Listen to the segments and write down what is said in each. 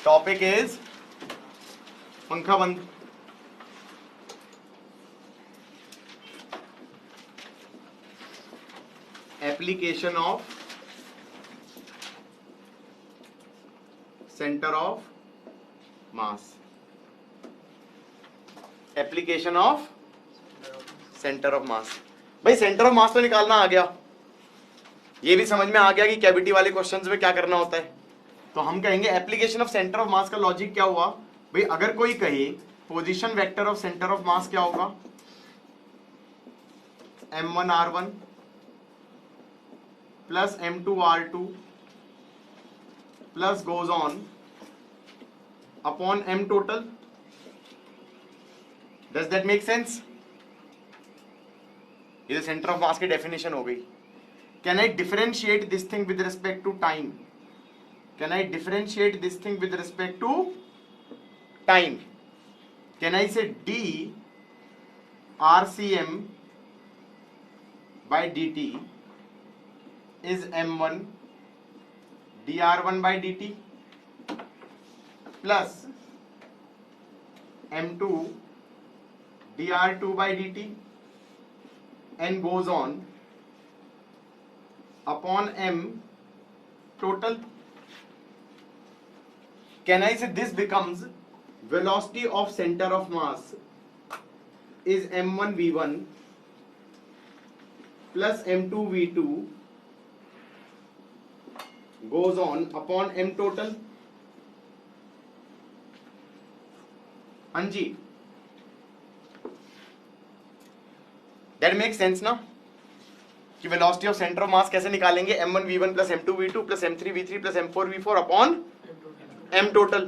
Topic is पंखा बंद। Application of centre of mass. Application of centre of मास। भाई centre of मास तो निकालना आ गया, ये भी समझ में आ गया कि कैविटी वाले क्वेश्चंस में क्या करना होता है। तो हम कहेंगे application of centre of mass का लॉजिक क्या हुआ भाई, अगर कोई कहे position vector of centre of mass क्या होगा, m1r1 plus m2r2 plus goes on upon m total. Does that make sense? ये सेंटर ऑफ मास की डेफिनेशन हो गई। Can I differentiate this thing with respect to time? Can I differentiate this thing with respect to time? Can I say d RCM by dt is m1 dr1 by dt plus m2 dr2 by dt and goes on upon m total? Can I say this becomes velocity of center of mass is m1 v1 plus m2 v2 goes on upon m total? हाँ जी, that makes sense ना कि velocity of centre of mass कैसे निकालेंगे, m1 v1 plus m2 v2 plus m3 v3 plus m4 v4 upon m total.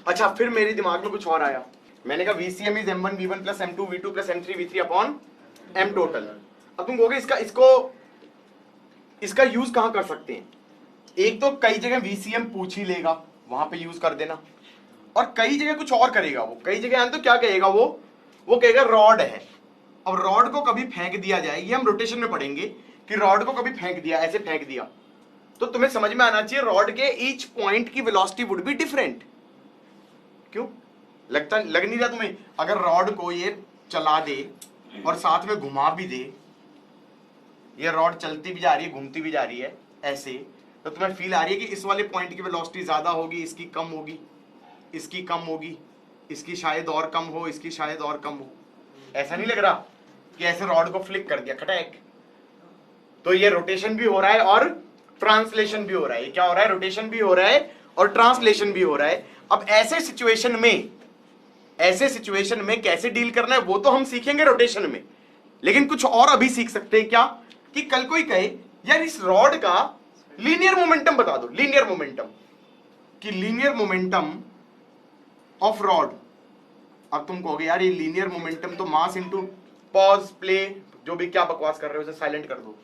अच्छा फिर मेरे दिमाग में कुछ और आया, मैंने कहा VCM is m1 v1 plus m2 v2 plus m3 v3 upon m total. अब तुम कहोगे इसका यूज कहां कर सकते हैं? एक तो कई जगह VCM पूछ ही लेगा, वहां पे यूज कर देना, और कई जगह कुछ और करेगा। वो कई जगह तो क्या कहेगा, वो कहेगा रॉड है। अब रॉड को कभी फेंक दिया जाए, ये हम रोटेशन में पढ़ेंगे कि रॉड को कभी फेंक दिया, ऐसे फेंक दिया, तो तुम्हें समझ में आना चाहिए रॉड के ईच पॉइंट की वेलोसिटी वुड बी डिफरेंट। क्यों लग नहीं रहा तुम्हें? अगर रॉड को ये चला दे और साथ में घुमा भी दे, ये रॉड चलती भी जा रही है घूमती भी जा रही है ऐसे, तो तुम्हें फील आ रही है कि इस वाले पॉइंट की वेलोसिटी ज्यादा होगी, इसकी कम होगी, इसकी कम होगी, इसकी शायद और कम हो, इसकी शायद और कम हो। ऐसा नहीं लग रहा कि ऐसे रॉड को फ्लिक कर दिया खटैक? तो ये रोटेशन भी हो रहा है और ट्रांसलेशन भी हो रहा है। क्या हो रहा है? रोटेशन भी हो रहा है और ट्रांसलेशन भी हो रहा है। अब ऐसे सिचुएशन में कैसे डील करना है वो तो हम सीखेंगे रोटेशन में, लेकिन कुछ और अभी सीख सकते हैं क्या, कि कल कोई कहे यार इस रॉड का लीनियर मोमेंटम बता दो, लीनियर मोमेंटम, कि लीनियर मोमेंटम ऑफ रॉड। अब तुम कहोगे यार ये लीनियर मोमेंटम तो मास इंटू, पॉज प्ले, जो भी क्या बकवास कर रहे हो उसे साइलेंट कर दो।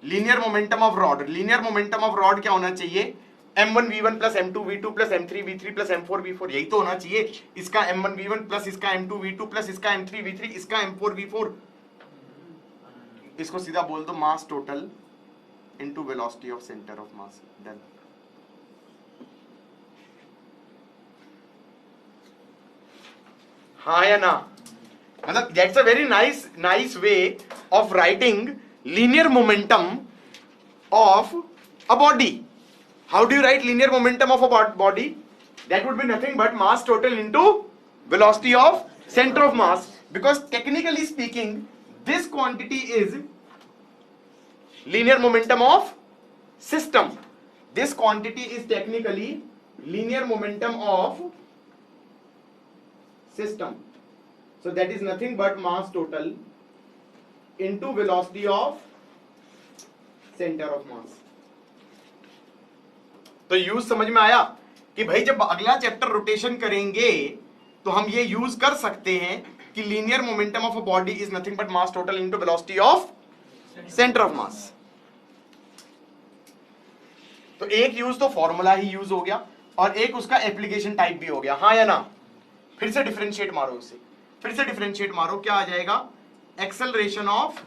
Linear momentum of rod, linear momentum of rod क्या होना चाहिए? m1 v1 plus m2 v2 plus m3 v3 plus m4 v4, यही तो होना चाहिए। इसका m1 v1 प्लस इसका m2 v2 प्लस इसका m3 v3 इसका m4 v4। इसको सीधा बोल दो mass total into velocity of centre of mass. Done. हाँ या ना? मतलब that's a very nice way of writing linear momentum of a body. How do you write linear momentum of a body? That would be nothing but mass total into velocity of center of mass, because technically speaking this quantity is linear momentum of system. This quantity is technically linear momentum of system. So that is nothing but mass total into velocity of center of mass. तो use समझ में आया कि भाई जब अगला chapter rotation करेंगे तो हम ये यूज कर सकते हैं कि linear momentum of a body is nothing but mass total into velocity of centre of मास। तो एक यूज तो फॉर्मूला ही यूज हो गया और एक उसका एप्लीकेशन टाइप भी हो गया। हाँ या ना? फिर से डिफरेंशिएट मारो इसे, फिर से डिफरेंशिएट मारो, क्या आ जाएगा? Acceleration of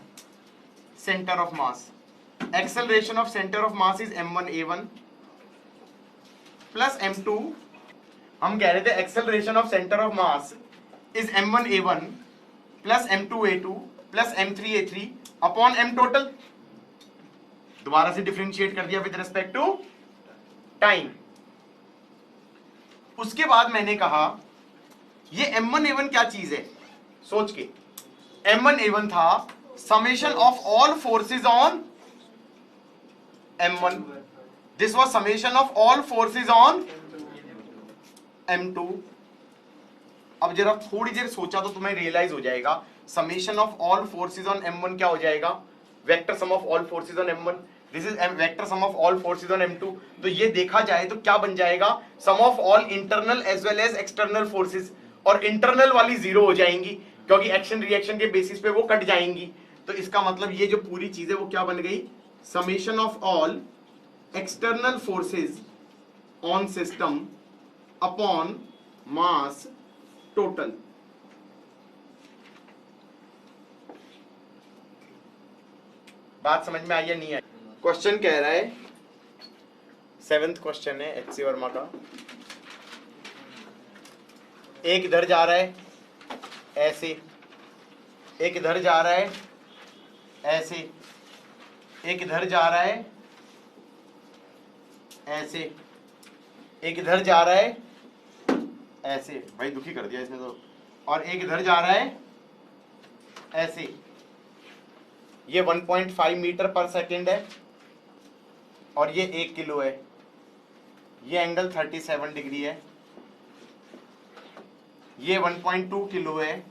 centre of mass. Acceleration of center of mass is m1 a1 plus m2, हम कह रहे थे acceleration of centre of mass is m1a1 plus m2a2 plus m3a3 upon m total. दोबारा से डिफरेंशिएट कर दिया विद रिस्पेक्ट टू टाइम। उसके बाद मैंने कहा ये m1a1 क्या चीज है, सोच के, m1a1 था summation of all forces on m1, this was summation of all forces on m2। अब जरा थोड़ी देर सोचा तो तुम्हें रियलाइज हो जाएगा summation of all forces on m1 क्या हो जाएगा, vector sum of all forces on m1, this is vector sum of all forces on m2। तो ये देखा जाए तो क्या बन जाएगा, sum of all internal as well as external forces, और इंटरनल वाली जीरो हो जाएंगी क्योंकि एक्शन रिएक्शन के बेसिस पे वो कट जाएंगी। तो इसका मतलब ये जो पूरी चीज है वो क्या बन गई, summation of all external forces on system upon mass total. बात समझ में आई या नहीं आई? क्वेश्चन कह रहा है, 7th क्वेश्चन है एच सी वर्मा का, एक इधर जा रहा है ऐसे, एक इधर जा रहा है ऐसे, एक इधर जा रहा है ऐसे, एक इधर जा रहा है ऐसे, भाई दुखी कर दिया इसने तो, और एक इधर जा रहा है ऐसे। ये 1.5 मीटर पर सेकेंड है और ये 1 किलो है। ये एंगल 37 डिग्री है। ये 1.2 किलो है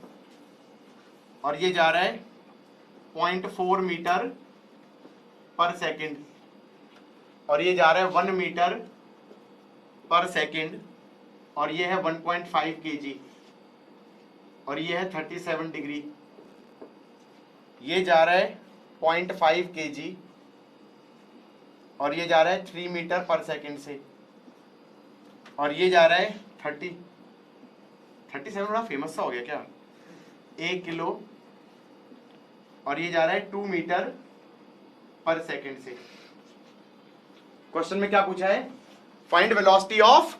और ये जा रहा है 0.4 मीटर पर सेकेंड, और ये जा रहा है 1 मीटर पर सेकेंड, और ये है 1.5 kg, और ये है 37 डिग्री। ये जा रहा है 0.5 kg और ये जा रहा है 3 मीटर पर सेकेंड से, और ये जा रहा है 37 बड़ा फेमस सा हो गया क्या, 1 किलो, और ये जा रहा है 2 मीटर पर सेकेंड से। क्वेश्चन में क्या पूछा है, find velocity of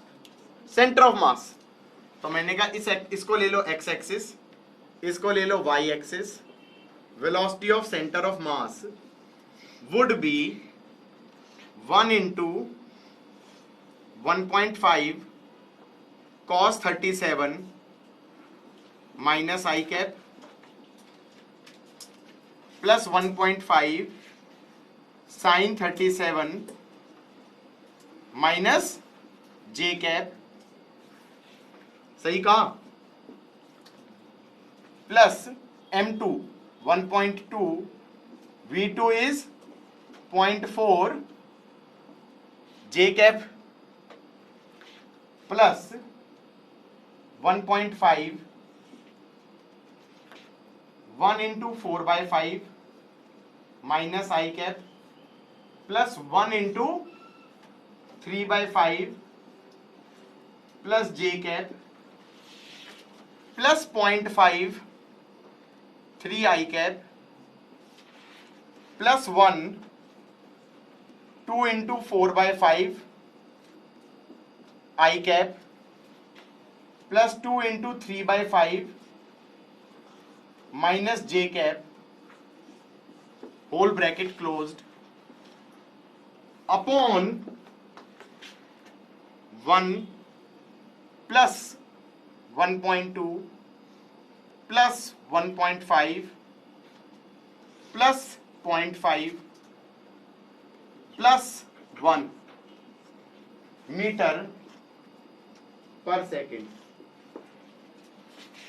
centre of मास। तो मैंने कहा इसको ले लो x एक्सिस, इसको ले लो y axis. Velocity of centre of mass would be 1 into 1.5 cos 37 minus I cap plus 1.5 sin 37 minus J cap, सही कहा, plus m2 1.2, v2 is 0.4 J cap plus 1.5 1 into 4/5 minus I cap plus 1 into 3/5 plus J cap plus 0.5 3 I cap plus 1 2 into 4/5 I cap plus 2 into 3/5 minus J cap whole bracket closed upon 1 plus 1.2 plus 1.5 plus 0.5 plus 1 metre पर second.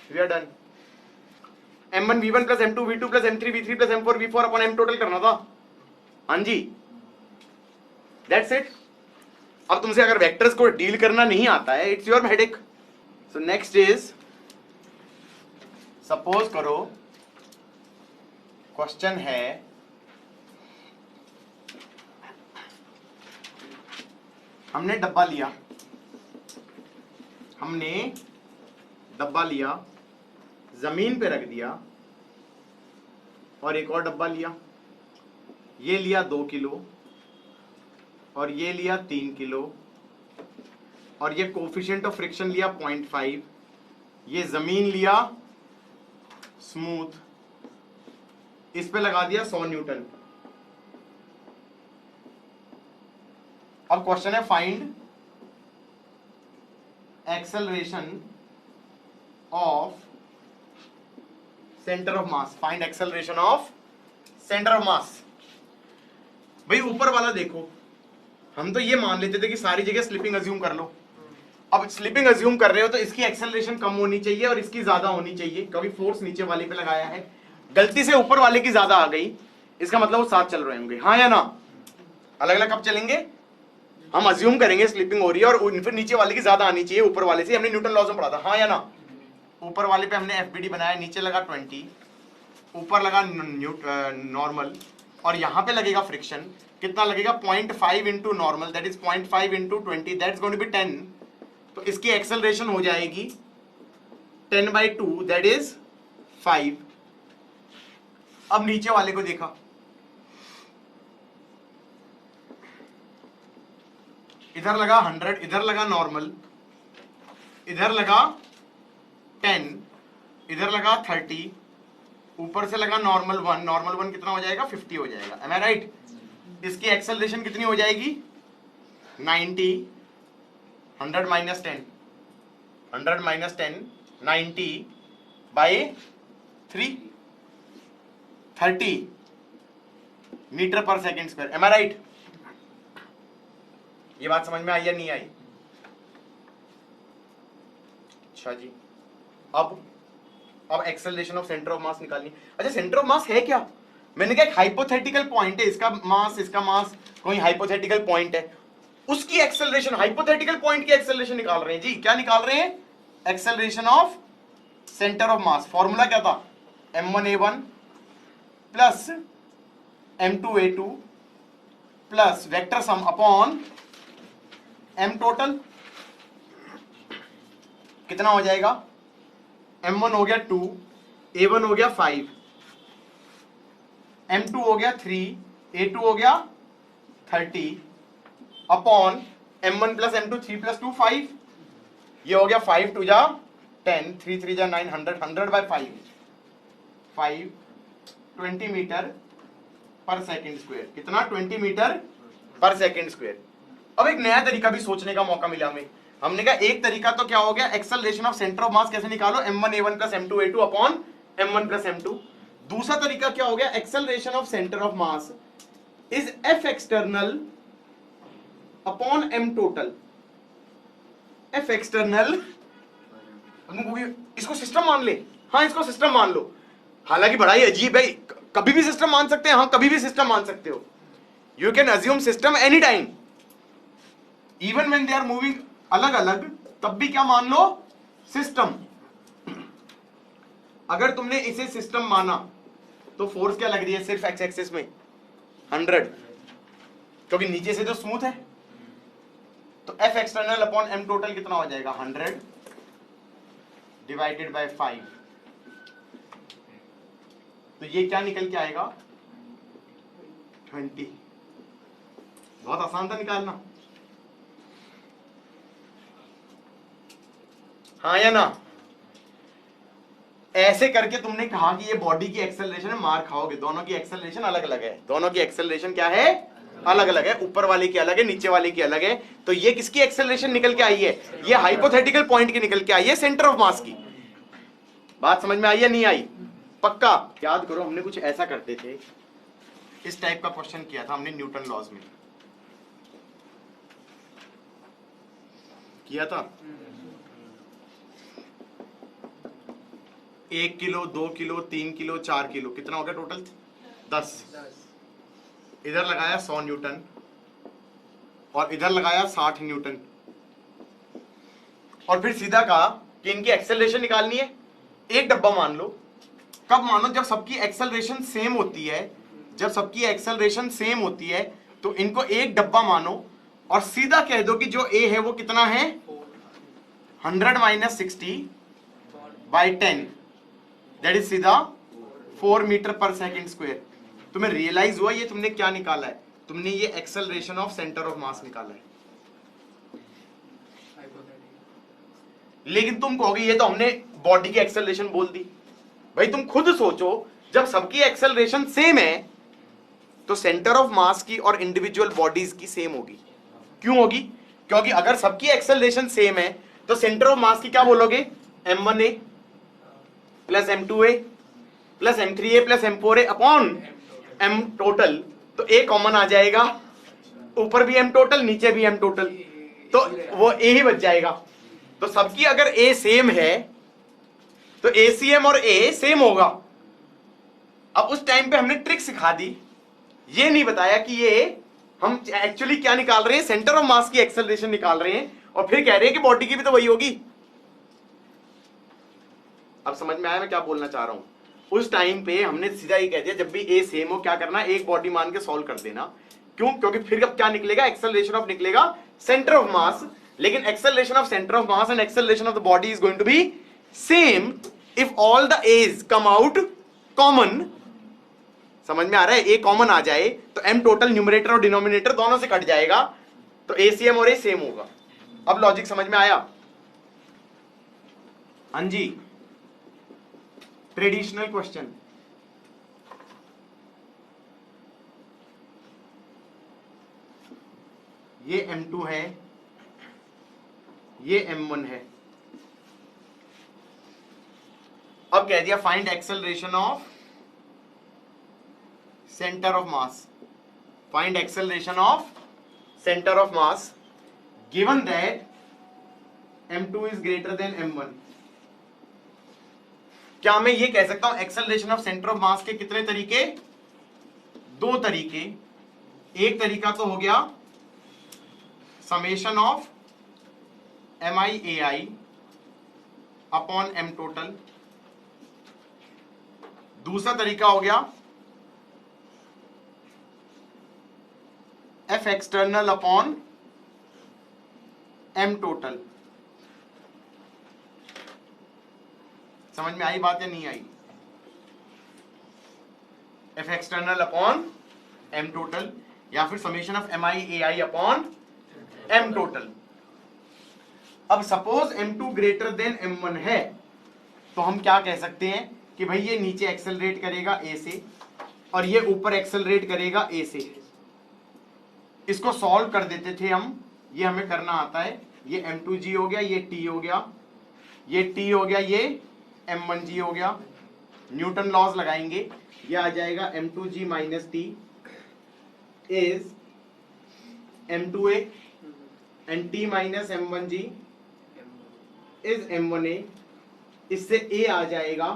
We are done. m1 v1 plus m2 v2 plus m3 v3 plus m4 v4 upon m total करना था। हाँ जी, That's it. अब तुमसे अगर vectors को deal करना नहीं आता है, it's your headache. So next is, suppose करो क्वेश्चन है हमने डब्बा लिया, जमीन पे रख दिया और एक और डब्बा लिया, ये लिया 2 किलो और ये लिया 3 किलो, और ये कोफिशिएंट ऑफ फ्रिक्शन लिया 0.5, ये जमीन लिया स्मूथ, इस पे लगा दिया 100 न्यूटन। अब क्वेश्चन है find acceleration of centre of mass. Find acceleration of centre of मास। भाई ऊपर वाला देखो, हम तो ये मान लेते थे कि सारी जगह स्लिपिंग अज्यूम कर लो। अब स्लिपिंग अज्यूम कर रहे हो तो इसकी एक्सेलरेशन कम होनी चाहिए और इसकी ज्यादा होनी चाहिए, क्योंकि फोर्स नीचे वाले पे लगाया है, गलती से ऊपर वाले की ज्यादा आ गई, इसका मतलब वो साथ चल रहे होंगे, हाँ या ना? अलग अलग कब चलेंगे? हम अज्यूम करेंगे स्लिपिंग हो रही है और फिर नीचे वाले की ज्यादा आनी चाहिए ऊपर वाले से, हमने न्यूटन लॉज में पढ़ा था, हाँ या ना? ऊपर वाले पे हमने एफबीडी बनाया, नीचे लगा 20, ऊपर लगा नॉर्मल और यहां पे लगेगा फ्रिक्शन, कितना लगेगा? 0.5 into normal, that is 0.5 into 20, that is going to be 10। तो इसकी एक्सेलरेशन हो जाएगी 10/2, दैट इज 5। अब नीचे वाले को देखा, इधर लगा 100, इधर लगा नॉर्मल, इधर लगा 10, इधर लगा 30, ऊपर से लगा नॉर्मल 1, नॉर्मल 1 कितना हो जाएगा? 50 हो जाएगा, एम आई राइट? इसकी एक्सेलरेशन कितनी हो जाएगी? 90, 100 माइनस 10, 100 माइनस 10, 90/3, 30 मीटर पर second square, M I right? ये बात समझ में आई या नहीं आई? अच्छा जी, अब एक्सेलरेशन ऑफ सेंटर ऑफ मास निकालनी। अच्छा, सेंटर ऑफ मास है क्या? मैंने कहा एक हाइपोथेटिकल पॉइंट है, इसका मास कोई हाइपोथेटिकल पॉइंट है, उसकी एक्सेलरेशन, हाइपोथेटिकल पॉइंट की एक्सेलरेशन निकाल रहे हैं जी। क्या निकाल रहे हैं? Acceleration of centre of mass. Formula क्या था? m1a1 plus m2a2 plus vector sum upon m total. कितना हो जाएगा? m1 हो गया 2, a1 हो गया 5, m2 हो गया 3, a2 हो गया 30 upon m1 plus m2, 3 plus 2 5, ये हो गया 5 2 जा 10, 3 3 जा 9, 100, 100/5, 5 20 मीटर पर सेकेंड स्क्वायर। कितना? 20 मीटर पर सेकेंड स्क्वायर। अब एक नया तरीका भी सोचने का मौका मिला हमें। हमने कहा एक तरीका तो क्या हो गया, acceleration of centre of mass कैसे निकालो, m1a1 plus m2a2 upon m1 plus m2। दूसरा तरीका क्या हो गया, acceleration of centre of mass is f external upon m total. f external, इसको सिस्टम मान ले, हाँ इसको सिस्टम मान लो। हालांकि बड़ा ही अजीब है, कभी भी सिस्टम मान सकते हैं, हाँ कभी भी सिस्टम मान सकते हो। You can assume system any time, even when they are moving अलग अलग, तब भी क्या मान लो? सिस्टम। अगर तुमने इसे सिस्टम माना तो फोर्स क्या लग रही है सिर्फ एक्स एक्सिस में? 100, क्योंकि नीचे से तो स्मूथ है। तो F external upon M total कितना हो जाएगा? 100 डिवाइडेड बाय 5। तो ये क्या निकल के आएगा? 20। बहुत आसान था निकालना, हाँ या ना? ऐसे करके तुमने कहा कि ये बॉडी की एक्सेलरेशन है, मार खाओगे। दोनों की एक्सेलरेशन अलग अलग है, दोनों की एक्सेलरेशन क्या है? अलग अलग है। ऊपर वाले की अलग है, नीचे वाले की अलग है। तो ये किसकी एक्सेलरेशन निकल के आई है? ये हाइपोथेटिकल पॉइंट की निकल के आई है, सेंटर ऑफ मास की। बात समझ में आई या नहीं आई? पक्का याद करो, हमने कुछ ऐसा करते थे, इस टाइप का क्वेश्चन किया था हमने न्यूटन लॉज में, किया था। 1 किलो, 2 किलो, 3 किलो, 4 किलो, कितना हो गया टोटल? 10। इधर लगाया 100 न्यूटन और इधर लगाया 60 न्यूटन, और फिर सीधा कहा कि इनकी एक्सेलरेशन निकालनी है। एक डब्बा मान लो। कब मानो? जब सबकी एक्सेलरेशन सेम होती है। जब सबकी एक्सेलरेशन सेम होती है तो इनको एक डब्बा मानो और सीधा कह दो कि जो ए है वो कितना है? 100 माइनस 60/10, दैट इज सीधा 4 मीटर पर सेकेंड स्क्वायर। तुम्हें रियलाइज हुआ ये तुमने क्या निकाला है? तुमने ये एक्सेलरेशन ऑफ सेंटर ऑफ मास निकाला है। लेकिन तुम कहोगे ये तो हमने बॉडी की एक्सेलरेशन बोल दी। भाई तुम खुद सोचो, जब सबकी एक्सेलरेशन सेम है तो सेंटर ऑफ मास की और इंडिविजुअल बॉडीज की सेम होगी। क्यों होगी? क्योंकि अगर सबकी एक्सेलरेशन सेम है तो सेंटर ऑफ मास की क्या बोलोगे, m1a plus m2a plus m3a plus m4a upon m total. तो a कॉमन आ जाएगा, ऊपर भी m टोटल नीचे भी m टोटल, तो वो a ही बच जाएगा। तो सबकी अगर a सेम है तो ACM और A सेम होगा। अब उस टाइम पे हमने ट्रिक सिखा दी, ये नहीं बताया कि ये हम एक्चुअली क्या निकाल रहे हैं, सेंटर ऑफ मास की एक्सेलरेशन निकाल रहे हैं, और फिर कह रहे हैं कि बॉडी की भी तो वही होगी। अब समझ में आया मैं क्या बोलना चाह रहा हूं? उस टाइम पे हमने सीधा ये कह दिया जब भी ए सेम हो क्या करना, एक बॉडी मान के सॉल्व कर देना। क्यों? क्योंकि फिर अब क्या निकलेगा, एक्सेलरेशन ऑफ निकलेगा सेंटर ऑफ मास, लेकिन acceleration of centre of mass and acceleration of the body is going to be same if all the a's come out common. समझ में आ रहा है? ए कॉमन आ जाए तो एम टोटल न्यूमरेटर और denominator दोनों से कट जाएगा, तो एसीएम और ए सेम होगा। अब लॉजिक समझ में आया? हाँ जी, ट्रेडिशनल क्वेश्चन। ये M2 है, ये M1 है। अब कह दिया find acceleration of centre of mass, find acceleration of centre of mass given that M2 is greater than M1। क्या मैं ये कह सकता हूं एक्सेलरेशन ऑफ सेंटर ऑफ मास के कितने तरीके? दो तरीके। एक तरीका तो हो गया summation of MI/AI upon M total. दूसरा तरीका हो गया F external upon M total. समझ में आई बात या नहीं आई? F external upon M total या फिर summation of MI/AI upon M total. अब suppose M2 greater than M1 है तो हम क्या कह सकते हैं कि भाई ये नीचे एक्सेलरेट करेगा A से और ये ऊपर एक्सेलरेट करेगा A से। इसको सॉल्व कर देते थे हम, ये हमें करना आता है। ये M2G हो गया, ये T हो गया, ये T हो गया, ये M1G हो गया। न्यूटन लॉज लगाएंगे, ये आ जाएगा M2G minus T is M2A and T minus M1G is M1A। इससे A आ जाएगा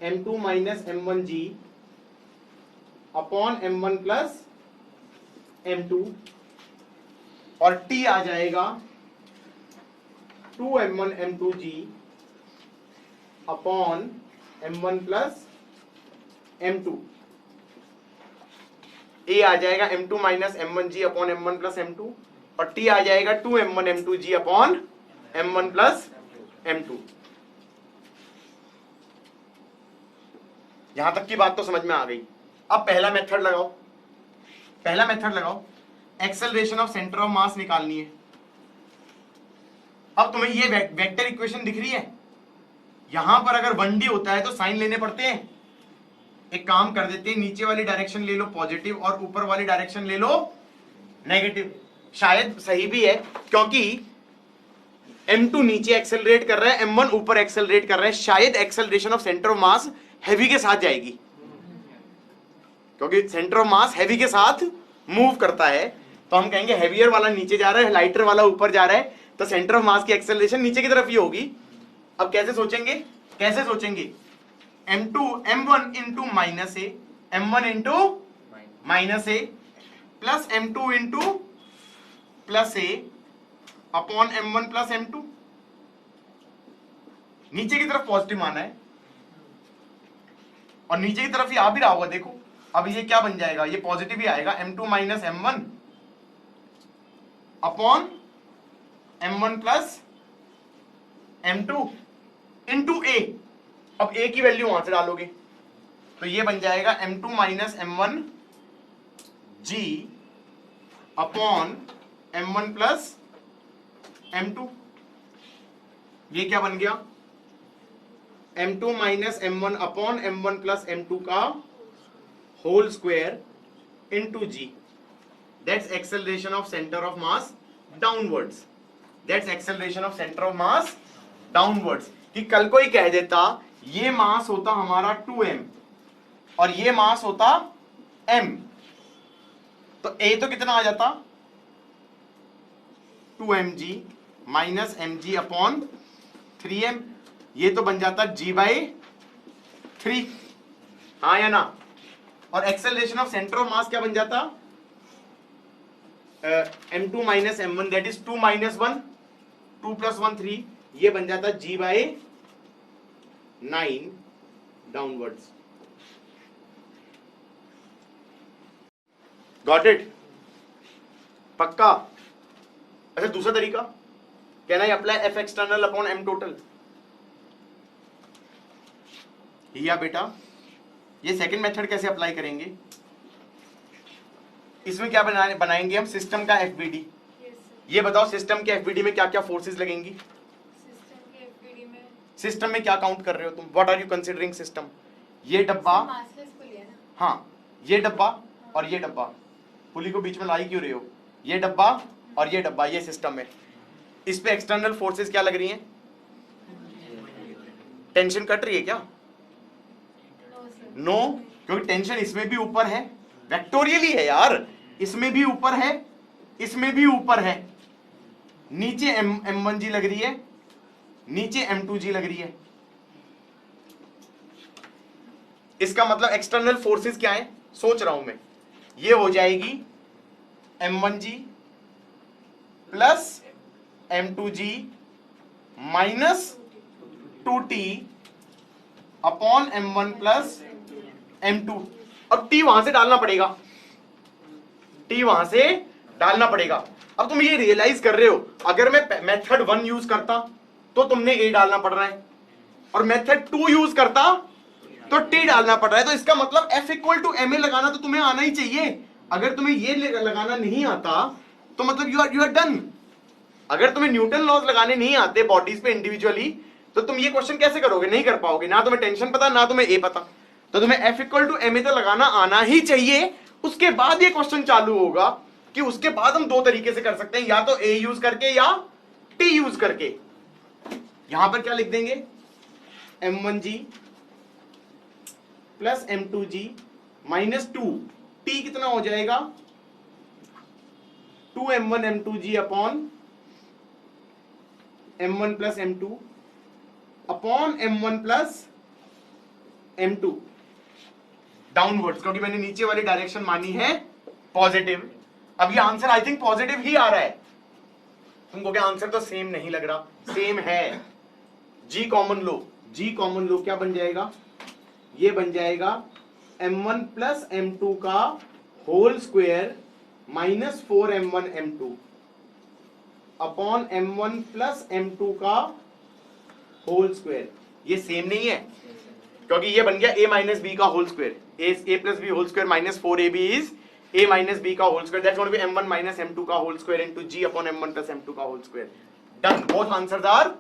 M2 minus M1G upon M1 plus M2 और T आ जाएगा 2M1 M2G upon M1 plus M2। A आ जाएगा M2 minus M1G upon M1 plus M2 और T आ जाएगा 2M1 M2G upon M1 plus M2। यहां तक की बात तो समझ में आ गई। अब पहला मेथड लगाओ, पहला मेथड लगाओ, एक्सेलरेशन ऑफ सेंटर ऑफ मास निकालनी है। अब तुम्हें ये वेक्टर इक्वेशन दिख रही है, यहां पर अगर 1D होता है तो साइन लेने पड़ते हैं। एक काम कर देते हैं, नीचे वाली डायरेक्शन ले लो पॉजिटिव और ऊपर वाली डायरेक्शन ले लो नेगेटिव। शायद सही भी है क्योंकि M2 नीचे एक्सेलरेट कर रहा है, M1 ऊपर एक्सेलरेट कर रहा है। शायद acceleration of centre of mass heavy के साथ जाएगी क्योंकि सेंटर ऑफ मास हैवी के साथ मूव करता है। तो हम कहेंगे हैवियर वाला नीचे जा रहा है, लाइटर वाला ऊपर जा रहा है, तो सेंटर ऑफ मास की एक्सेलरेशन नीचे की तरफ ही होगी। अब कैसे सोचेंगे, कैसे सोचेंगे? M1 इंटू माइनस ए, M1 इंटू माइनस ए प्लस M2 इंटू प्लस ए अपॉन M1 प्लस M2। नीचे की तरफ पॉजिटिव माना है और नीचे की तरफ ही आ भी रहा होगा। देखो अब ये क्या बन जाएगा, ये पॉजिटिव ही आएगा, M2 minus M1 upon M1 plus M2 into A. अब ए की वैल्यू वहां से डालोगे तो ये बन जाएगा M2 minus M1 G upon M1 plus M2। ये क्या बन गया, m2 minus m1 upon m1 plus m2 का whole square into g, that's acceleration of centre of mass downwards, that's acceleration of centre of mass downwards. कि कल कोई कह देता ये मास होता हमारा 2m और ये मास होता m, तो a तो कितना आ जाता 2mg minus mg upon 3m, ये तो बन जाता g बाई 3, हाँ या ना। और acceleration of centre of mass क्या बन जाता m2 minus m1, that is 2 minus 1, 2 plus 1 3, ये बन जाता g by 9 downwards. Got it, पक्का। अच्छा दूसरा तरीका, can I apply F external upon M total, या बेटा ये सेकंड मेथड कैसे अप्लाई करेंगे, इसमें क्या बनाएंगे हम सिस्टम का एफबीडी। ये बताओ सिस्टम के एफबीडी में क्या क्या फोर्सेस लगेंगी, सिस्टम में क्या काउंट कर रहे हो तुम, what are you considering system, ये डब्बा, हाँ ये डब्बा और ये डब्बा, पुली को बीच में लाई क्यों रहे हो, ये डब्बा और ये डब्बा, ये सिस्टम है। इस पे एक्सटर्नल फोर्सेस क्या लग रही हैं, टेंशन कट रही है क्या, नो क्योंकि टेंशन इसमें भी ऊपर है, वेक्टोरियली है यार, इसमें भी ऊपर है, इसमें भी ऊपर है, नीचे m1g लग रही है, नीचे m2g लग रही है। इसका मतलब एक्सटर्नल फोर्सेस क्या है, सोच रहा हूं मैं, ये हो जाएगी m1g plus m2g minus 2t upon m1 plus m2। अब t वहां से डालना पड़ेगा, t वहां से डालना पड़ेगा। अब तुम ये रियलाइज कर रहे हो, अगर मैं मेथड 1 यूज करता तो तुमने a डालना पड़ रहा है, और मेथड 2 यूज करता तो t डालना पड़ रहा है। तो इसका मतलब F इक्वल टू ma लगाना तो तुम्हें आना ही चाहिए। अगर तुम्हें ये लगाना नहीं आता तो मतलब यू आर डन। अगर तुम्हें न्यूटन लॉज लगाने नहीं आते बॉडीज पे इंडिविजुअली, तो तुम ये क्वेश्चन कैसे करोगे, नहीं कर पाओगे, ना तुम्हें टेंशन पता ना तुम्हें ए पता। तो तुम्हें F इक्वल टू ma तो लगाना आना ही चाहिए। उसके बाद ये क्वेश्चन चालू होगा कि उसके बाद हम दो तरीके से कर सकते हैं, या तो a यूज करके या t यूज करके। यहां पर क्या लिख देंगे, m1g plus m2g minus 2, t कितना हो जाएगा 2m1 m2g upon m1 plus m2 upon m1 plus m2 downwards, क्योंकि मैंने नीचे वाली डायरेक्शन मानी है पॉजिटिव। अब ये आंसर आई थिंक पॉजिटिव ही आ रहा है, तुमको क्या आंसर तो सेम नहीं लग रहा, सेम है। जी कॉमन लो, जी कॉमन लो क्या बन जाएगा, ये बन जाएगा m1 प्लस m2 का whole square minus 4m1 m2 upon m1 plus m2 का होल स्क्वायर। ये सेम नहीं है क्योंकि ये बन गया a माइनस बी का whole square, a plus B whole square minus 4ab is a minus b का whole square, that's going to be m1 minus m2 का whole square into g upon m1 plus m2 का whole square. Done, both answers are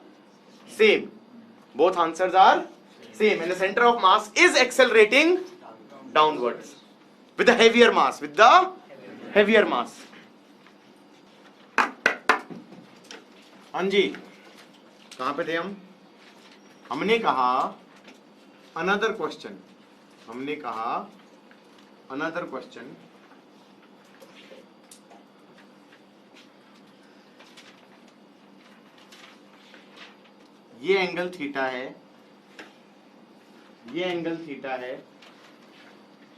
same, both answers are same, and the center of mass is accelerating downwards with the heavier mass, with the heavier mass। हाँ जी, कहां पे थे हम, हमने कहा another question, हमने कहा another question, ये एंगल थीटा है, ये एंगल थीटा है,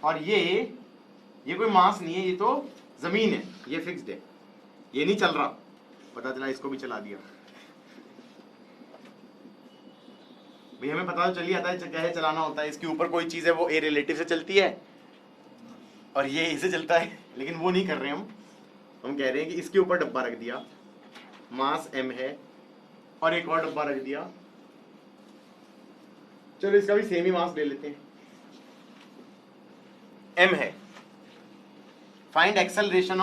और ये कोई मास नहीं है, ये तो जमीन है, ये फिक्स्ड है, ये नहीं चल रहा, पता चला इसको भी चला दिया। भाई हमें पता तो चल ही आता है कैसे चलाना होता है, इसके ऊपर कोई चीज है वो ए रिलेटिव से चलती है और ये इसे चलता है, लेकिन वो नहीं कर रहे हम कह रहे हैं कि इसके ऊपर डब्बा रख दिया, मास m है, और एक और डब्बा रख दिया, चलो इसका भी सेम ही मास ले लेते हैं, m है। फाइंड एक्सेलरेशन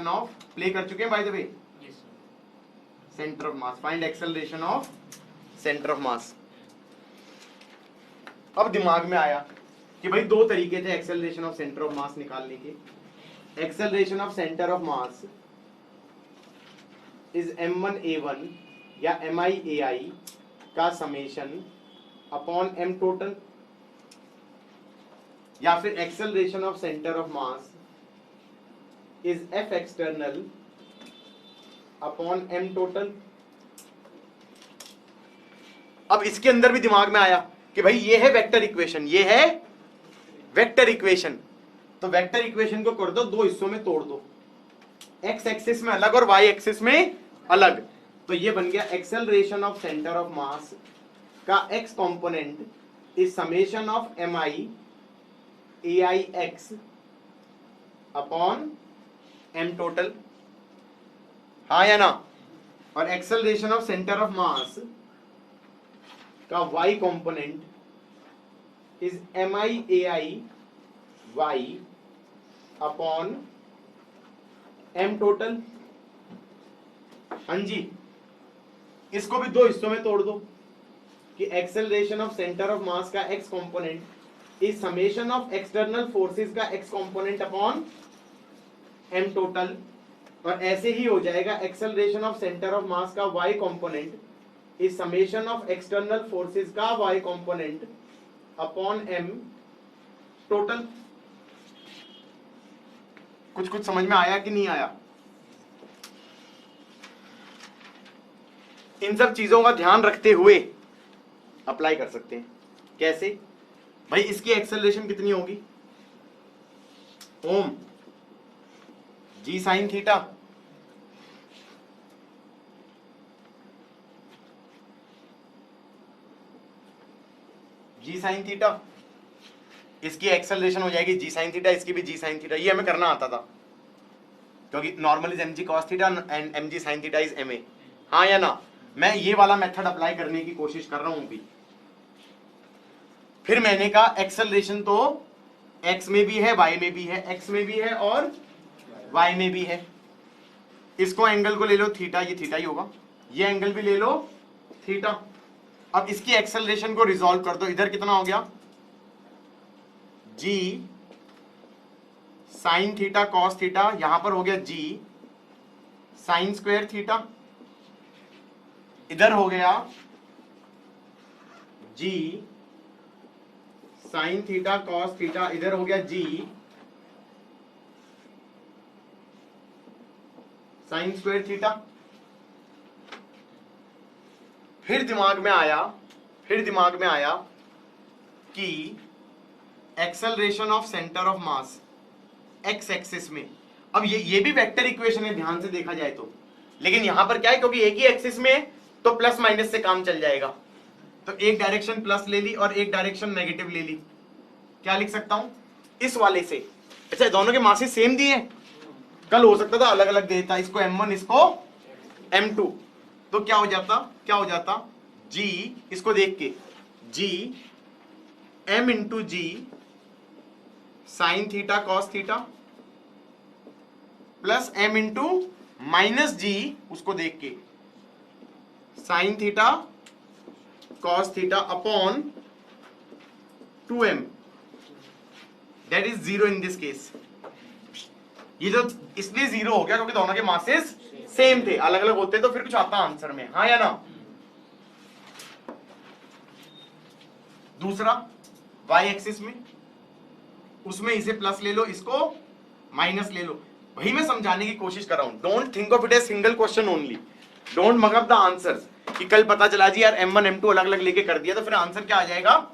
ऑफ, प्ले कर चुके हैं by the way, centre of mass, find acceleration of centre of मास। अब दिमाग में आया कि भाई दो तरीके थे एक्सेलरेशन ऑफ सेंटर ऑफ मास निकालने के। Acceleration of centre of mass is m1a1 या mi(ai) का समेशन अपॉन m टोटल, या फिर acceleration of centre of mass is f external upon m total. अब इसके अंदर भी दिमाग में आया कि भाई ये है वेक्टर इक्वेशन, ये है वेक्टर इक्वेशन, तो वेक्टर इक्वेशन को कर दो, दो हिस्सों में तोड़ दो, एक्स एक्सिस में अलग और वाई एक्सिस में अलग। तो ये बन गया acceleration of centre of mass का x component is summation of mi(ai)x upon m total, हाँ या ना। और acceleration of centre of mass का y component is mi(ai)y upon m total. हाँ जी, इसको भी दो हिस्सों में तोड़ दो कि acceleration of centre of mass का x component is summation of external forces का x component upon m total. और ऐसे ही हो जाएगा acceleration of centre of mass का y component is summation of external forces का y component upon m total. कुछ कुछ समझ में आया कि नहीं आया? इन सब चीजों का ध्यान रखते हुए अप्लाई कर सकते हैं। कैसे भाई? इसकी एक्सेलरेशन कितनी होगी? ओम जी साइन थीटा, जी साइन थीटा, इसकी एक्सेलरेशन हो जाएगी जी साइन थीटा, इसकी भी जी साइन थीटा। ये हमें करना आता था क्योंकि normal is mg cos theta and mg sin theta is ma, हाँ या ना। मैं ये वाला मेथड अप्लाई करने की कोशिश कर रहा हूं भी। फिर मैंने कहा एक्सेलरेशन तो x में भी है, y में भी है, x में भी है और y में भी है। इसको एंगल को ले लो थीटा, ये थीटा ही होगा, ये एंगल भी ले लो थीटा। अब इसकी एक्सेलरेशन को रिजॉल्व कर दो, इधर कितना हो गया? g sign theta cos theta, यहां पर हो गया g साइन स्क्वायर थीटा, इधर हो गया g sign theta cos theta, इधर हो गया g साइन स्क्वायर थीटा। फिर दिमाग में आया कि acceleration of centre of mass X axis में, अब ये भी वेक्टर इक्वेशन है ध्यान से देखा जाए तो, लेकिन यहां पर क्या है, क्योंकि एक ही एक्सिस में है तो प्लस माइनस से काम चल जाएगा। तो एक डायरेक्शन प्लस ले ली और एक डायरेक्शन नेगेटिव ले ली। क्या लिख सकता हूं इस वाले से? अच्छा, दोनों के मासेस सेम दिए, कल हो सकता था अलग अलग देता, इसको m1 इसको m2, तो क्या हो जाता g, इसको देख के g m into G sine theta cos theta plus m into minus G, उसको देख के sine theta cos theta upon 2m, that is 0 in this case. ये जो इसलिए 0 हो गया क्योंकि दोनों के मासेस सेम थे, अलग अलग होते तो फिर कुछ आता आंसर में, हाँ या ना। दूसरा y एक्सिस में, उसमें इसे प्लस ले लो, इसको माइनस ले लो। वही मैं समझाने की कोशिश कर रहा हूं। Don't think of it as single question only, don't mug up the answers कि कल पता चला जी यार m1 m2 अलग अलग लेके कर दिया तो फिर आंसर क्या आ जाएगा?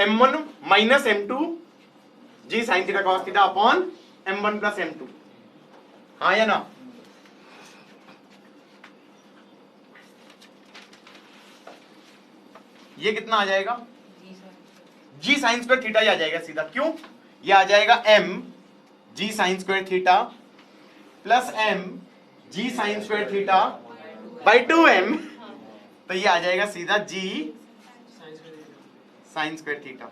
m1 minus m2 G sine theta cos theta upon m1 plus m2, हाँ या ना। ये कितना आ जाएगा? जी साइन स्क्वायर थीटा ही आ जाएगा सीधा। क्यों? ये आ जाएगा m G sine square theta plus m G sine square theta by 2m, तो ये आ जाएगा सीधा g साइन स्क्वायर थीटा,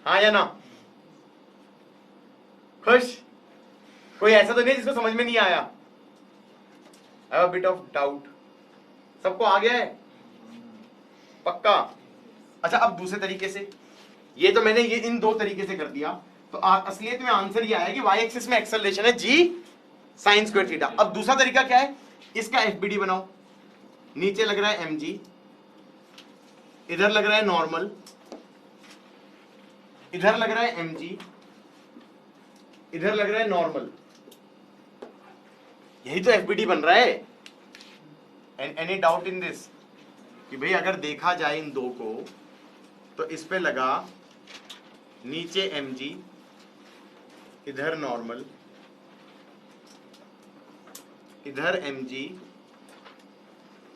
हाँ या ना। खुश? कोई ऐसा तो नहीं जिसको समझ में नहीं आया? Have a bit of doubt. सबको आ गया है पक्का? अच्छा अब दूसरे तरीके से, ये तो मैंने ये इन दो तरीके से कर दिया, तो असलियत में आंसर ये आया कि वाई एक्सिस में एक्सेलरेशन है जी साइन स्क्वायर थीटा। अब दूसरा तरीका क्या है, इसका एफबीडी बनाओ। नीचे लग रहा है एम जी, इधर लग रहा है नॉर्मल, इधर लग रहा है एम जी, इधर लग रहा है नॉर्मल। यही तो एफबीडी बन रहा है। एनी डाउट इन दिस कि भाई अगर देखा जाए इन दो को, तो इस पे लगा नीचे एम जी, इधर नॉर्मल, इधर एम जी,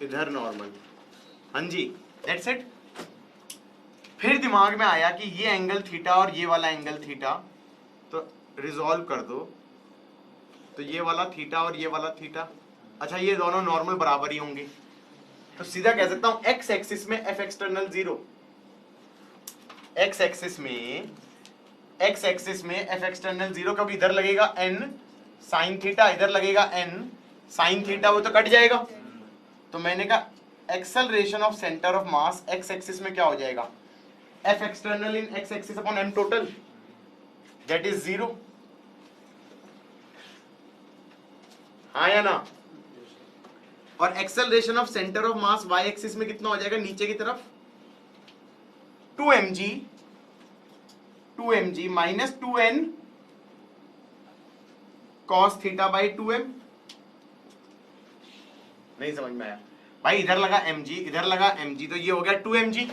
इधर नॉर्मल। हाँ जी, दैट्स इट। फिर दिमाग में आया कि ये एंगल थीटा और ये वाला एंगल थीटा, तो रिजॉल्व कर दो, तो ये वाला थीटा और ये वाला थीटा, अच्छा ये दोनों नॉर्मल बराबर ही होंगे, तो सीधा कह सकता हूं एक्स एक्सिस में एफ एक्सटर्नल 0, एक्स एक्सिस में एफ एक्सटर्नल 0, क्योंकि इधर लगेगा एन साइन थीटा, इधर लगेगा एन साइन थीटा, वो तो कट जाएगा। तो मैंने कहा acceleration of centre of mass X axis में क्या हो जाएगा, F external in X axis upon M total, that is 0। हाँ या ना? और acceleration of centre of mass Y axis में कितना हो जाएगा, नीचे की तरफ 2mg minus 2n cos theta by 2m। नहीं समझ में आया भाई? इधर लगा mg, इधर लगा mg, तो ये हो गया 2mg,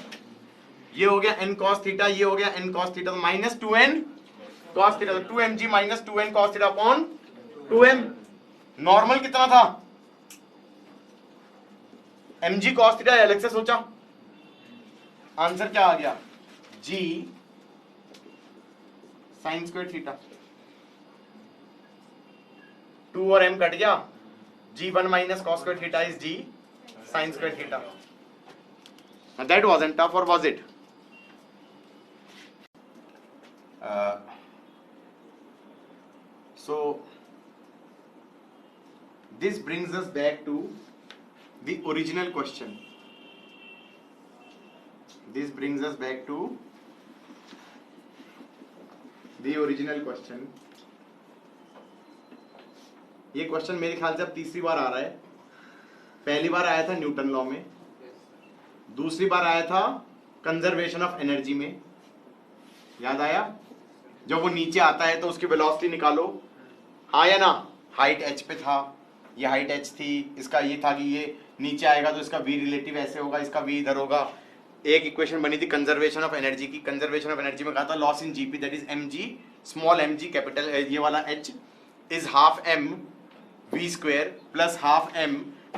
ये हो गया n cos थीटा, ये हो गया n cos थीटा, तो माइनस 2n cos थीटा, तो 2mg minus 2n cos theta upon 2m। Normal कितना था, mg cos थीटा, अलग से सोचा, आंसर क्या आ गया, g साइन स्क्वायर थीटा। 2 और m कट गया, g1 minus cos square theta is g sin square theta. Now that wasn't tough, or was it? So this brings us back to the original question. This brings us back to the original question. ये question मेरे ख्याल से अब तीसरी बार आ रहा है। पहली बार आया था न्यूटन लॉ में, दूसरी बार आया था कंजर्वेशन ऑफ एनर्जी में, याद आया? जब वो नीचे आता है तो उसकी वेलोसिटी निकालो, हाँ या ना? हाइट h पे था, ये हाइट h थी, इसका ये था कि ये नीचे आएगा तो इसका v रिलेटिव ऐसे होगा, इसका v इधर होगा। एक इक्वेशन बनी थी कंजर्वेशन ऑफ एनर्जी की, कंजर्वेशन ऑफ एनर्जी में कहा था loss in GP that is mg, small mg capital ये वाला h is half m v square plus half m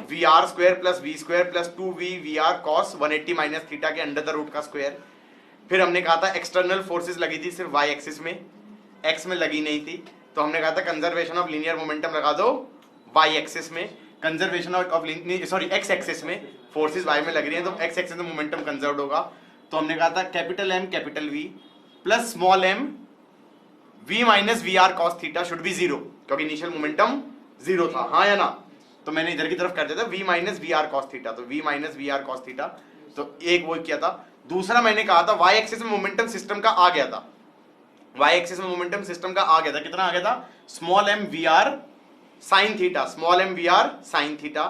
vr square plus v square plus 2v vr cos 180 minus theta के under the root का square. फिर हमने कहा था external forces लगी थी सिर्फ y एक्सिस में, x में लगी नहीं थी, तो हमने कहा था कंजर्वेशन ऑफ लीनियर मोमेंटम लगा दो y एक्सिस में, conservation of sorry x axis में फोर्सेस y में लग रही हैं तो x एक्सिस में मोमेंटम कंजर्व होगा। तो हमने कहा था capital M capital V plus small m v minus V R cos theta should be 0, क्योंकि इनिशियल मोमेंटम 0 था, हाँ या ना? तो मैंने इधर की तरफ कर दिया था v minus V R cos theta, तो v minus V R cos theta, तो एक वो किया था। दूसरा मैंने कहा था y एक्सिस में मोमेंटम सिस्टम का आ गया था, y एक्सिस में मोमेंटम सिस्टम का आ गया था, कितना आ गया था? Small m V R sine theta, small m V R sine theta.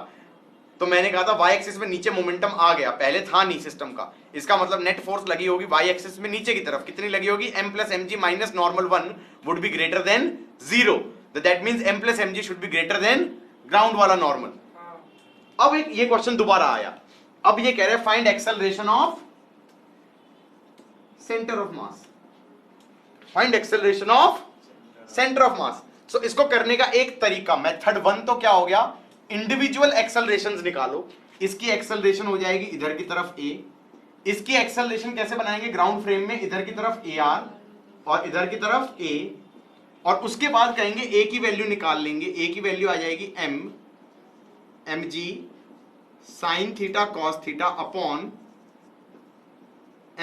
तो मैंने कहा था y एक्सिस में नीचे मोमेंटम आ गया, पहले था नहीं सिस्टम का, इसका मतलब नेट फोर्स लगी होगी y एक्सिस में नीचे की तरफ, कितनी लगी होगी? m plus mg minus normal 1 would be greater than 0, that means m plus mg should be greater than ground वाला नॉर्मल। अब एक ये क्वेश्चन दोबारा आया, अब ये कह रहे हैं find acceleration of centre of mass, find acceleration of centre of mass. So इसको करने का एक तरीका, मेथड 1 तो क्या हो गया, इंडिविजुअल एक्सेलरेशंस निकालो। इसकी एक्सेलरेशन हो जाएगी इधर की तरफ a, इसकी एक्सेलरेशन कैसे बनाएंगे? ग्राउंड फ्रेम में इधर की तरफ ar और इधर की तरफ a, और उसके बाद कहेंगे a की वैल्यू निकाल लेंगे, a की वैल्यू आ जाएगी m mg sine theta cos theta upon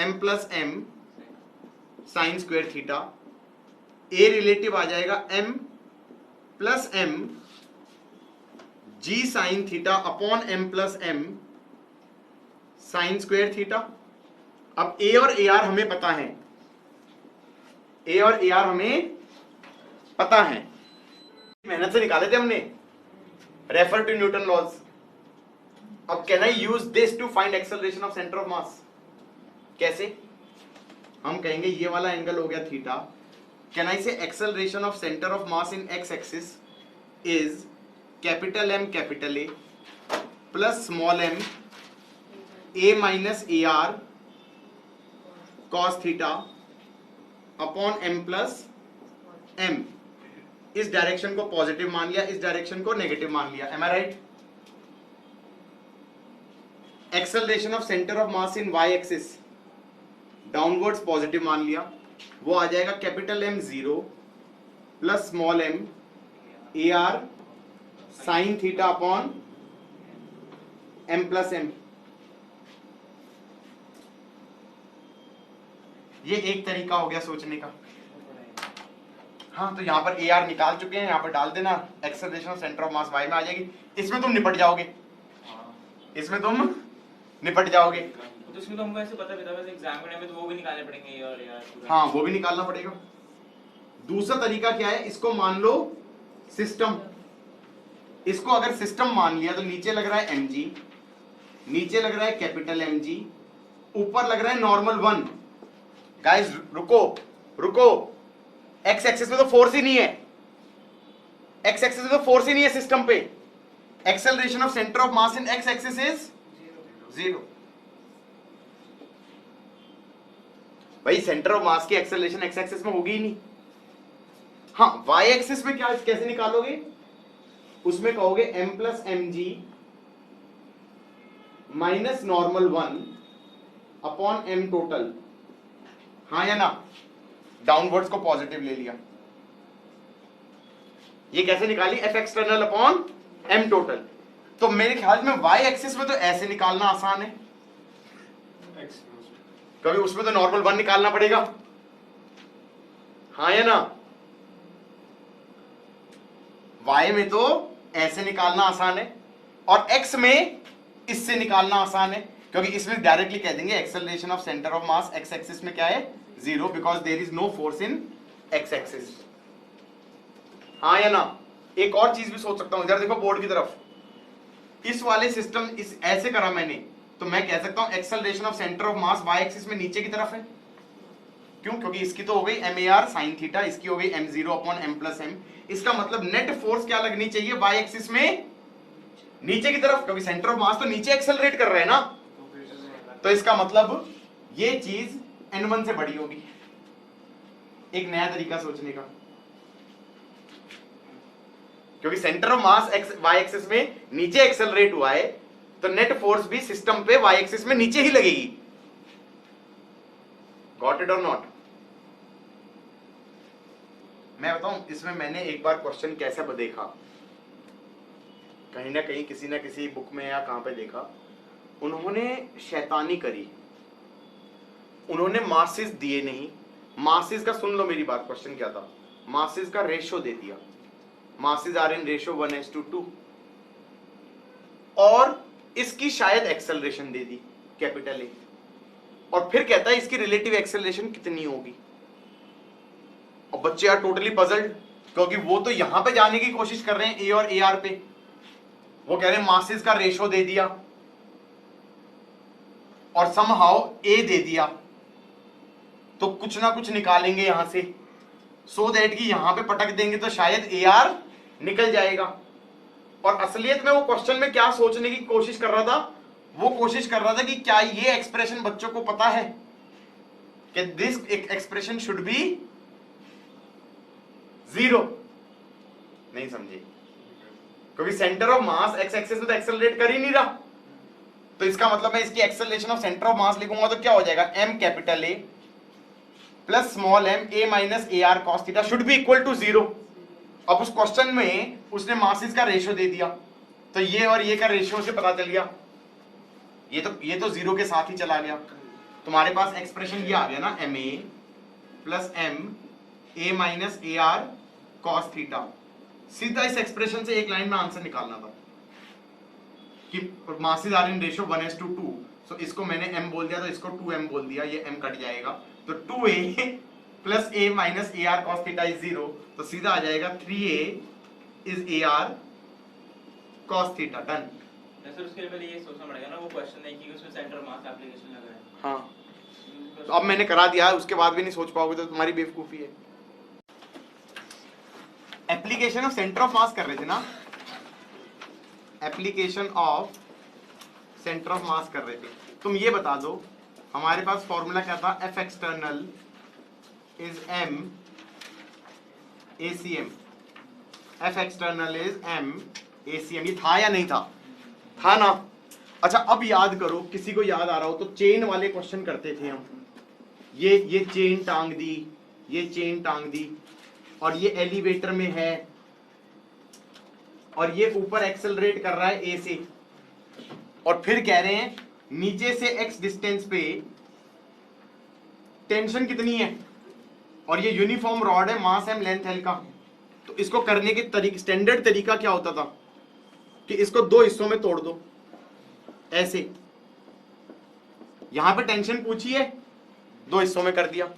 m plus m sine square theta, a relative आ जाएगा m plus m G sine theta upon M plus M sine square theta. अब A और A R हमें पता है, ए और A R हमें पता है, मेहनत से निकाले थे हमने, रेफर टू न्यूटन लॉज। अब can I use this to find acceleration of centre of mass? कैसे? हम कहेंगे ये वाला एंगल हो गया theta, can I say acceleration of centre of mass in X axis is capital M capital A plus small M A minus A R cos theta upon M plus M. इस direction को positive मान लिया, इस direction को negative मान लिया। Am I right? Acceleration of centre of mass in Y axis downwards positive मान लिया, वो आ जाएगा capital M 0 plus small M A R sine theta upon M plus M. ये एक तरीका हो गया सोचने का। हाँ, तो यहां पर ए आर निकाल चुके हैं, यहां पर डाल देना, acceleration of centre of mass Y में आ जाएगी। इसमें तुम निपट जाओगे, इसमें तुम निपट जाओगे। तो इसमें तो हमको ऐसे पता भी था, वैसे एग्जाम के टाइम पे तो वो भी निकालने पड़ेंगे ये और यार पूरा। हाँ, वो भी निकालना पड़ेगा। दूसरा तरीका क्या है, इसको मान लो सिस्टम। इसको अगर सिस्टम मान लिया तो नीचे लग रहा है mg, नीचे लग रहा है कैपिटल mg, ऊपर लग रहा है नॉर्मल 1। गाइस रुको रुको, एक्स एक्सिस में तो फोर्स ही नहीं है, एक्स एक्सिस में तो फोर्स ही नहीं है सिस्टम पे। Acceleration of centre of mass in X axis is 0। भाई सेंटर ऑफ मास की एक्सेलरेशन एक्स एक्सिस में होगी ही नहीं। हाँ, वाई एक्सिस में क्या कैसे निकालोगे? उसमें कहोगे m plus M G minus normal 1 upon m total. हाँ या ना? डाउनवर्ड्स को पॉजिटिव ले लिया। ये कैसे निकाली? f external upon m total. तो मेरे ख्याल में y एक्सिस में तो ऐसे निकालना आसान है, कभी उसमें तो नॉर्मल 1 निकालना पड़ेगा। हाँ या ना? y में तो ऐसे निकालना आसान है और x में इससे निकालना आसान है, क्योंकि इसमें डायरेक्टली कह देंगे acceleration of centre of mass x axis में क्या है? 0, because there is no force in x axis. हाँ या ना? एक और चीज भी सोच सकता हूं, इधर देखो बोर्ड की तरफ, इस वाले सिस्टम इस ऐसे करा मैंने, तो मैं कह सकता हूं acceleration of centre of mass y axis में नीचे की तरफ है। क्यों? क्योंकि इसकी तो हो गई M A R sine theta, इसकी हो गई m0 upon m plus m। इसका मतलब नेट फोर्स क्या लगनी चाहिए y एक्सिस में? नीचे की तरफ, क्योंकि सेंटर ऑफ मास तो नीचे एक्सेलरेट कर रहे हैं ना। तो इसका मतलब ये चीज n1 से बड़ी होगी। एक नया तरीका सोचने का, क्योंकि centre of mass y axis में नीचे एक्सेलरेट हुआ है, तो नेट फोर्स भी सिस्टम पे y एक्सिस में नीचे ही लगेगी। गॉट इट और नॉट? मैं बताऊं, इसमें मैंने एक बार क्वेश्चन कैसा देखा, कहीं ना कहीं किसी ना किसी बुक में या कहां पे देखा, उन्होंने शैतानी करी, उन्होंने मासेस दिए नहीं। मासेस का सुन लो मेरी बात, क्वेश्चन क्या था, मासेस का रेशो दे दिया, मासेस आर इन रेशो 1:2, और इसकी शायद acceleration they the capital A, और फिर कहता है इसकी रिलेटिव एक्सेलरेशन कितनी होगी। और बच्चे यार टोटली पजल्ड, क्योंकि वो तो यहां पे जाने की कोशिश कर रहे हैं ए और ए आर पे, वो कह रहे हैं मासेस का रेशो दे दिया और समहाउ ए दे दिया, तो कुछ ना कुछ निकालेंगे यहां से, सो दैट कि यहां पे पटक देंगे तो शायद ए आर निकल जाएगा। और असलियत में वो क्वेश्चन में क्या सोचने की कोशिश कर रहा था, वो कोशिश कर रहा था कि क्या ये एक्सप्रेशन बच्चों को पता है कि दिस एक्सप्रेशन शुड बी 0। नहीं समझे? क्योंकि centre of mass X axis में तो एक्सेलरेट कर ही नहीं रहा, तो इसका मतलब मैं इसकी acceleration of centre of mass लिखूंगा तो क्या हो जाएगा, m capital A plus small m a minus A R cos theta should be equal to 0। अब उस क्वेश्चन में उसने मासेस का रेशियो दे दिया, तो ये और ये का रेशियो से पता चल गया, ये तो 0 के साथ ही चला गया। तुम्हारे पास एक्सप्रेशन ये आ गया ना, ma plus m a minus A R cos theta. सीधा इस एक्सप्रेशन से एक लाइन में आंसर निकालना था। कि मासेस आर इन रेशियो 1:2, सो इसको मैंने m बोल दिया तो इसको 2m बोल दिया, ये m कट जाएगा, तो 2a plus a minus AR cos theta is 0, तो सीधा आ जाएगा 3a is AR cos theta. Done. Sir उसके लिए पहले ये सोचना पड़ेगा ना, वो क्वेश्चन है कि उसमें सेंटर मास एप्लीकेशन लग रहा है। हाँ, तो अब मैंने करा दिया है, उसके बाद भी नहीं सोच पाओगे तो तुम्हारी बेवकूफी है। एप्लीकेशन ऑफ सेंटर ऑफ मास कर रहे थे ना, एप्लीकेशन ऑफ सेंटर ऑफ मास कर रहे थे। तुम ये बता दो, हमारे पास फॉर्मूला क्या था, F external is m ACM, F external is m ACM। ये था या नहीं था? था ना। अच्छा अब याद करो, किसी को याद आ रहा हो तो, चेन वाले क्वेश्चन करते थे हम, ये चेन टांग दी, ये चेन टांग दी, और ये एलिवेटर में है, और ये ऊपर एक्सेलरेट कर रहा है ए से, और फिर कह रहे हैं नीचे से x डिस्टेंस पे टेंशन कितनी है, और ये यूनिफॉर्म रॉड है, मास m लेंथ l का। तो इसको करने के तरीके, स्टैंडर्ड तरीका क्या होता था कि इसको दो हिस्सों में तोड़ दो, ऐसे। यहां पे टेंशन पूछी है, दो हिस्सों में कर दिया,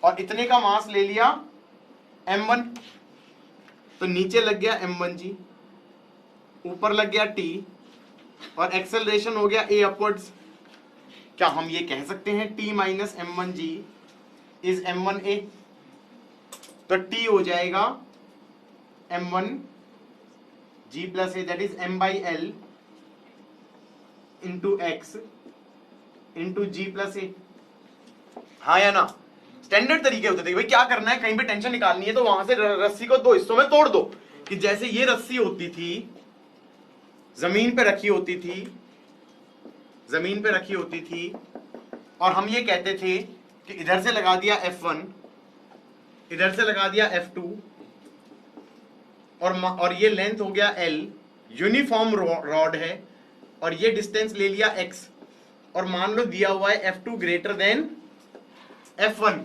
और इतने का मास ले लिया m1, तो नीचे लग गया m1g, ऊपर लग गया t, और एक्सेलरेशन हो गया a अपवर्ड्स। क्या हम ये कह सकते हैं t minus m1g is m1a? तो t हो जाएगा m1g plus a, that is m by l into x into g plus a। हाँ या ना? स्टैंडर्ड तरीके होते थे भाई, क्या करना है, कहीं पे टेंशन निकालनी है तो वहां से रस्सी को दो हिस्सों में तोड़ दो, कि जैसे ये रस्सी होती थी, जमीन पे रखी होती थी, जमीन पे रखी होती थी, और हम ये कहते थे कि इधर से लगा दिया F1, इधर से लगा दिया F2, और ये लेंथ हो गया L, यूनिफॉर्म रॉड है, और ये डिस्टेंस ले लिया X, और मान लो दिया हुआ है F2 ग्रेटर देन F1।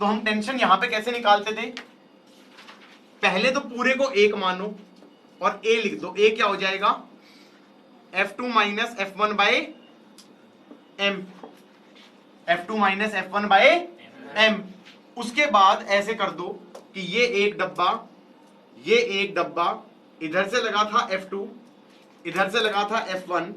तो हम टेंशन यहां पे कैसे निकालते थे, पहले तो पूरे को एक मानो और A लिख दो। A क्या हो जाएगा, F2 minus F1 by M, F2 minus F1 by M। उसके बाद ऐसे कर दो कि ये एक डब्बा, ये एक डब्बा, इधर से लगा था F2, इधर से लगा था F1,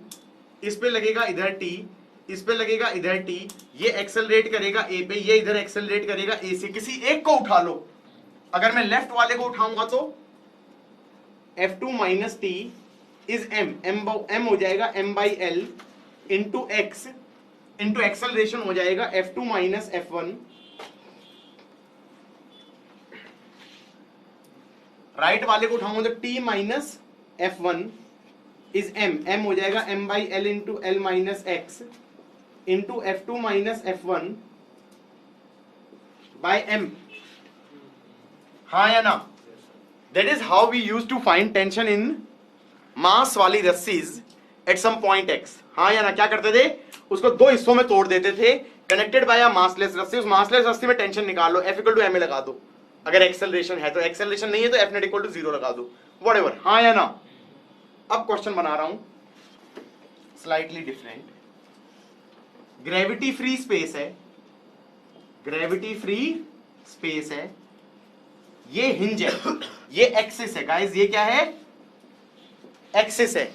इस पे लगेगा इधर T, इस पे लगेगा इधर T, ये एक्सेलरेट करेगा A पे, ये इधर एक्सेलरेट करेगा A से। किसी एक को उठा लो, अगर मैं लेफ्ट वाले को उठाऊंगा तो F2 minus T is M हो जाएगा M by L into X into acceleration हो जाएगा F2 माइनस F1। राइट वाले को उठाऊंगा तो T minus F1 is M हो जाएगा M by L into L minus X into F2 minus F1 by M। हाँ या ना? That is how we use to find tension in mass वाली रस्सीज एट सम पॉइंट X। हाँ या ना? क्या करते थे, उसको दो हिस्सों में तोड़ देते थे, कनेक्टेड बाय अ मासलेस रस्सी। उस मासलेस रस्सी में टेंशन निकालो, F इक्वल टू ma लगा दो, अगर एक्सेलरेशन है तो, एक्सेलरेशन नहीं है तो F नेट इक्वल टू 0 लगा दो, व्हाटएवर। हाँ या ना? अब क्वेश्चन बना रहा हूं slightly different. Gravity free space है, ग्रेविटी फ्री स्पेस है, ये हिंज है, ये एक्सिस है गाइस, ये क्या है, एक्सिस है।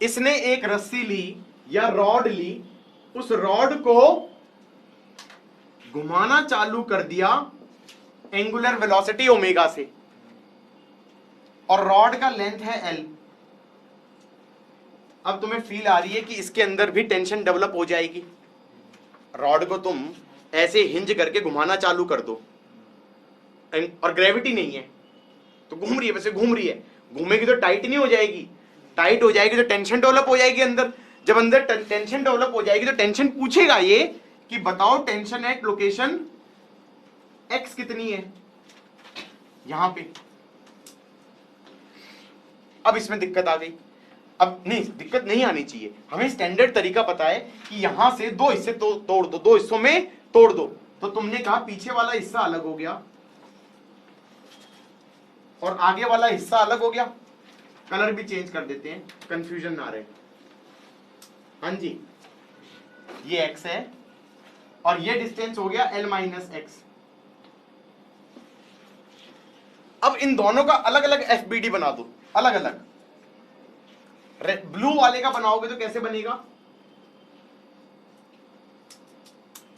इसने एक रस्सी ली या रॉड ली, उस रॉड को घुमाना चालू कर दिया एंगुलर वेलोसिटी ओमेगा से, और रॉड का लेंथ है L। अब तुम्हें फील आ रही है कि इसके अंदर भी टेंशन डेवलप हो जाएगी। रॉड को तुम ऐसे हिंज करके घुमाना चालू कर दो, और ग्रेविटी नहीं है तो घूम रही है, वैसे घूम रही है, घूमेगी तो टाइट नहीं हो जाएगी, टाइट हो जाएगी तो टेंशन डेवलप हो जाएगी अंदर। जब अंदर टेंशन डेवलप हो जाएगी तो टेंशन पूछेगा ये कि बताओ टेंशन एट लोकेशन X कितनी है, यहां पे। अब इसमें दिक्कत आ गई। अब नहीं, दिक्कत नहीं आनी चाहिए, हमें स्टैंडर्ड तरीका पता है कि यहां से दो हिस्से तोड़ दो, दो हिस्सों में तोड़ दो। तो तुमने कहा पीछे वाला हिस्सा अलग हो गया और आगे वाला हिस्सा अलग हो गया, कलर भी चेंज कर देते हैं, कंफ्यूजन ना रहे। हाँ जी, ये x है और ये डिस्टेंस हो गया l माइनस एक्स। अब इन दोनों का अलग अलग FBD बना दो, अलग अलग। ब्लू वाले का बनाओगे तो कैसे बनेगा,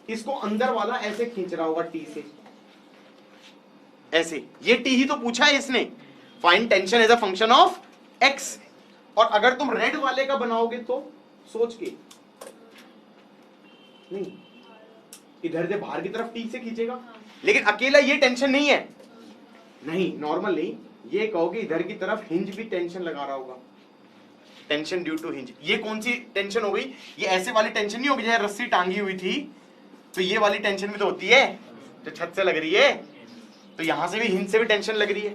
इसको अंदर वाला ऐसे खींच रहा होगा T से, ऐसे। ये T ही तो पूछा है इसने, find tension as a function of x। और अगर तुम रेड वाले का बनाओगे तो सोच के, नहीं, इधर से बाहर की तरफ T से खींचेगा, लेकिन अकेला ये टेंशन नहीं है, नहीं नॉर्मल नहीं, ये कहोगे इधर की तरफ हिंज भी टेंशन लगा रहा होगा, टेंशन ड्यू टू हिंज। ये कौन सी टेंशन हो गई, ये ऐसे वाली टेंशन नहीं होगी जैसे रस्सी टांगी हुई थी, तो ये वाली टेंशन भी तो होती है, जो छत से लग रही है, तो यहां से भी हिंज से भी टेंशन लग रही है।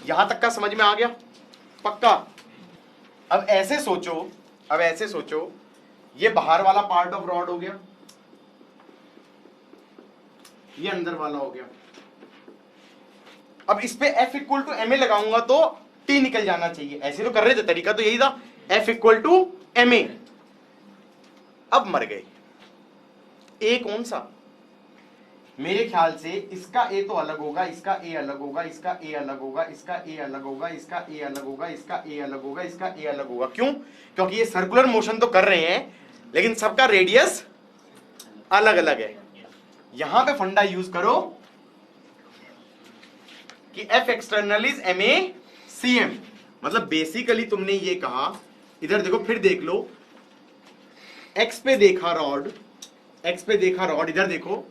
यहां तक का समझ में आ गया पक्का। अब ऐसे सोचो, अब ऐसे सोचो, ये बाहर वाला पार्ट ऑफ रॉड हो गया, ये अंदर वाला हो गया। अब इस पे F equal to M A लगाऊंगा तो T निकल जाना चाहिए, ऐसे तो कर रहे थे, तरीका तो यही था, F equal to M A. अब मर गए, ए कौन सा, मेरे ख्याल से इसका ए तो अलग होगा, इसका ए अलग होगा, इसका ए अलग होगा, इसका ए अलग होगा, इसका ए अलग होगा, इसका ए अलग होगा, इसका ए अलग होगा। क्यों, क्योंकि ये सर्कुलर मोशन तो कर रहे हैं लेकिन सबका रेडियस अलग अलग है। यहां पे फंडा यूज करो कि F एक्सटर्नल इज MACM, मतलब बेसिकली तुमने ये कहा, इधर देखो फिर देख लो, X पे देखा रॉड, X पे देखा रॉड, इधर देखो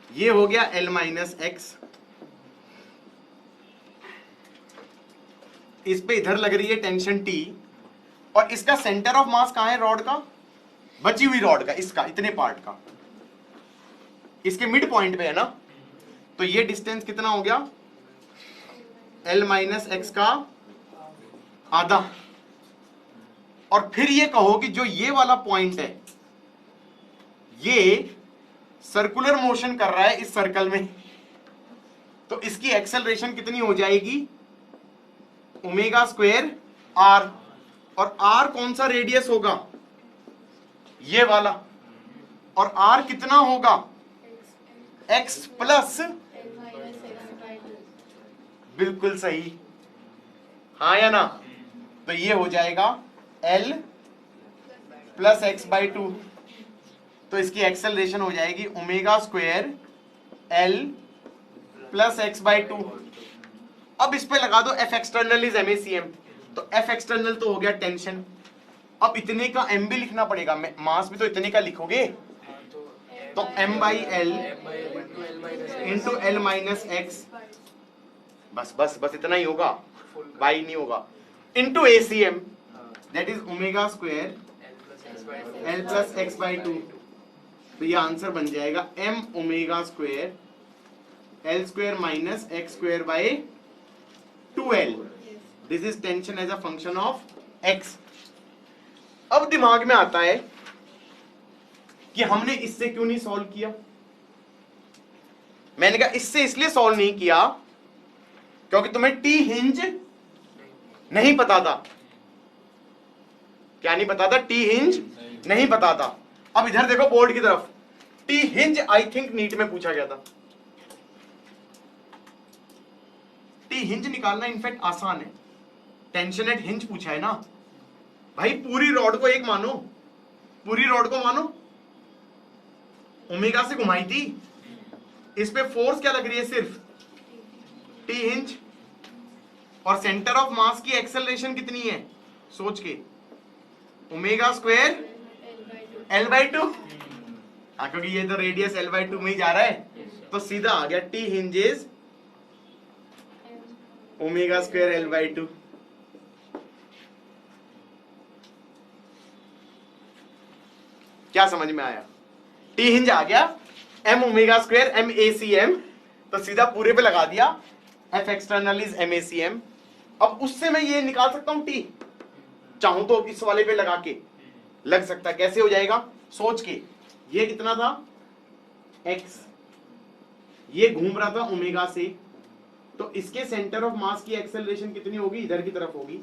ये हो गया L माइनस एक्स, इस पे इधर लग रही है टेंशन T, और इसका सेंटर ऑफ मास कहां है रॉड का, बची हुई रॉड का, इसका इतने पार्ट का, इसके मिड पॉइंट पे है ना, तो ये डिस्टेंस कितना हो गया, L माइनस एक्स का आधा। और फिर ये कहो कि जो ये वाला पॉइंट है ये सर्कुलर मोशन कर रहा है इस सर्कल में, तो इसकी एक्सेलरेशन कितनी हो जाएगी, ओमेगा स्क्वायर आर। और आर कौन सा रेडियस होगा, ये वाला, और आर कितना होगा, x प्लस, बिल्कुल सही, हाँ या ना, तो ये हो जाएगा L plus x by two, तो इसकी एक्सेलरेशन हो जाएगी omega square L plus x by to. अब इस पे लगा दो F एक्सटर्नल इज MACM, तो F एक्सटर्नल तो हो गया टेंशन। अब इतने का M भी लिखना पड़ेगा, मास भी तो इतने का लिखोगे, तो M by L into L minus x, बस बस बस इतना ही होगा, बाई नहीं होगा, into ACM that is omega square L plus x by two. तो ये आंसर बन जाएगा M omega square L square minus x square by 2L। This is tension as a function of x। अब दिमाग में आता है कि हमने इससे क्यों नहीं सॉल्व किया। मैंने कहा इससे इसलिए सॉल्व नहीं किया क्योंकि तुम्हें टी हिंज नहीं पता था। क्या नहीं पता था? टी हिंज नहीं पता था। अब इधर देखो बोर्ड की तरफ, T hinge I think NEET में पूछा गया था। टी हिंज निकालना इनफैक्ट आसान है, टेंशन एट हिंज पूछा है ना भाई। पूरी रॉड को एक मानो, पूरी रॉड को मानो, ओमेगा से घुमाई थी, इस पे फोर्स क्या लग रही है? सिर्फ टी हिंज। और सेंटर ऑफ मास की एक्सेलरेशन कितनी है? सोच के, omega square L by to. हाँ, क्योंकि ये तो रेडियस एल बाई टू में ही जा रहा है, तो सीधा आ गया T hinges omega square L by two. क्या समझ में आया? टी हिंज आ गया, M omega square M A C M, तो सीधा पूरे पे लगा दिया F external is M A C M. अब उससे मैं ये निकाल सकता हूं टी, चाहूं तो इस वाले पे लगा के लग सकता है। कैसे हो जाएगा? सोच के, ये कितना था? एक्स, ये घूम रहा था ओमेगा से, तो इसके सेंटर ऑफ मास की एक्सेलरेशन कितनी होगी? इधर की तरफ होगी,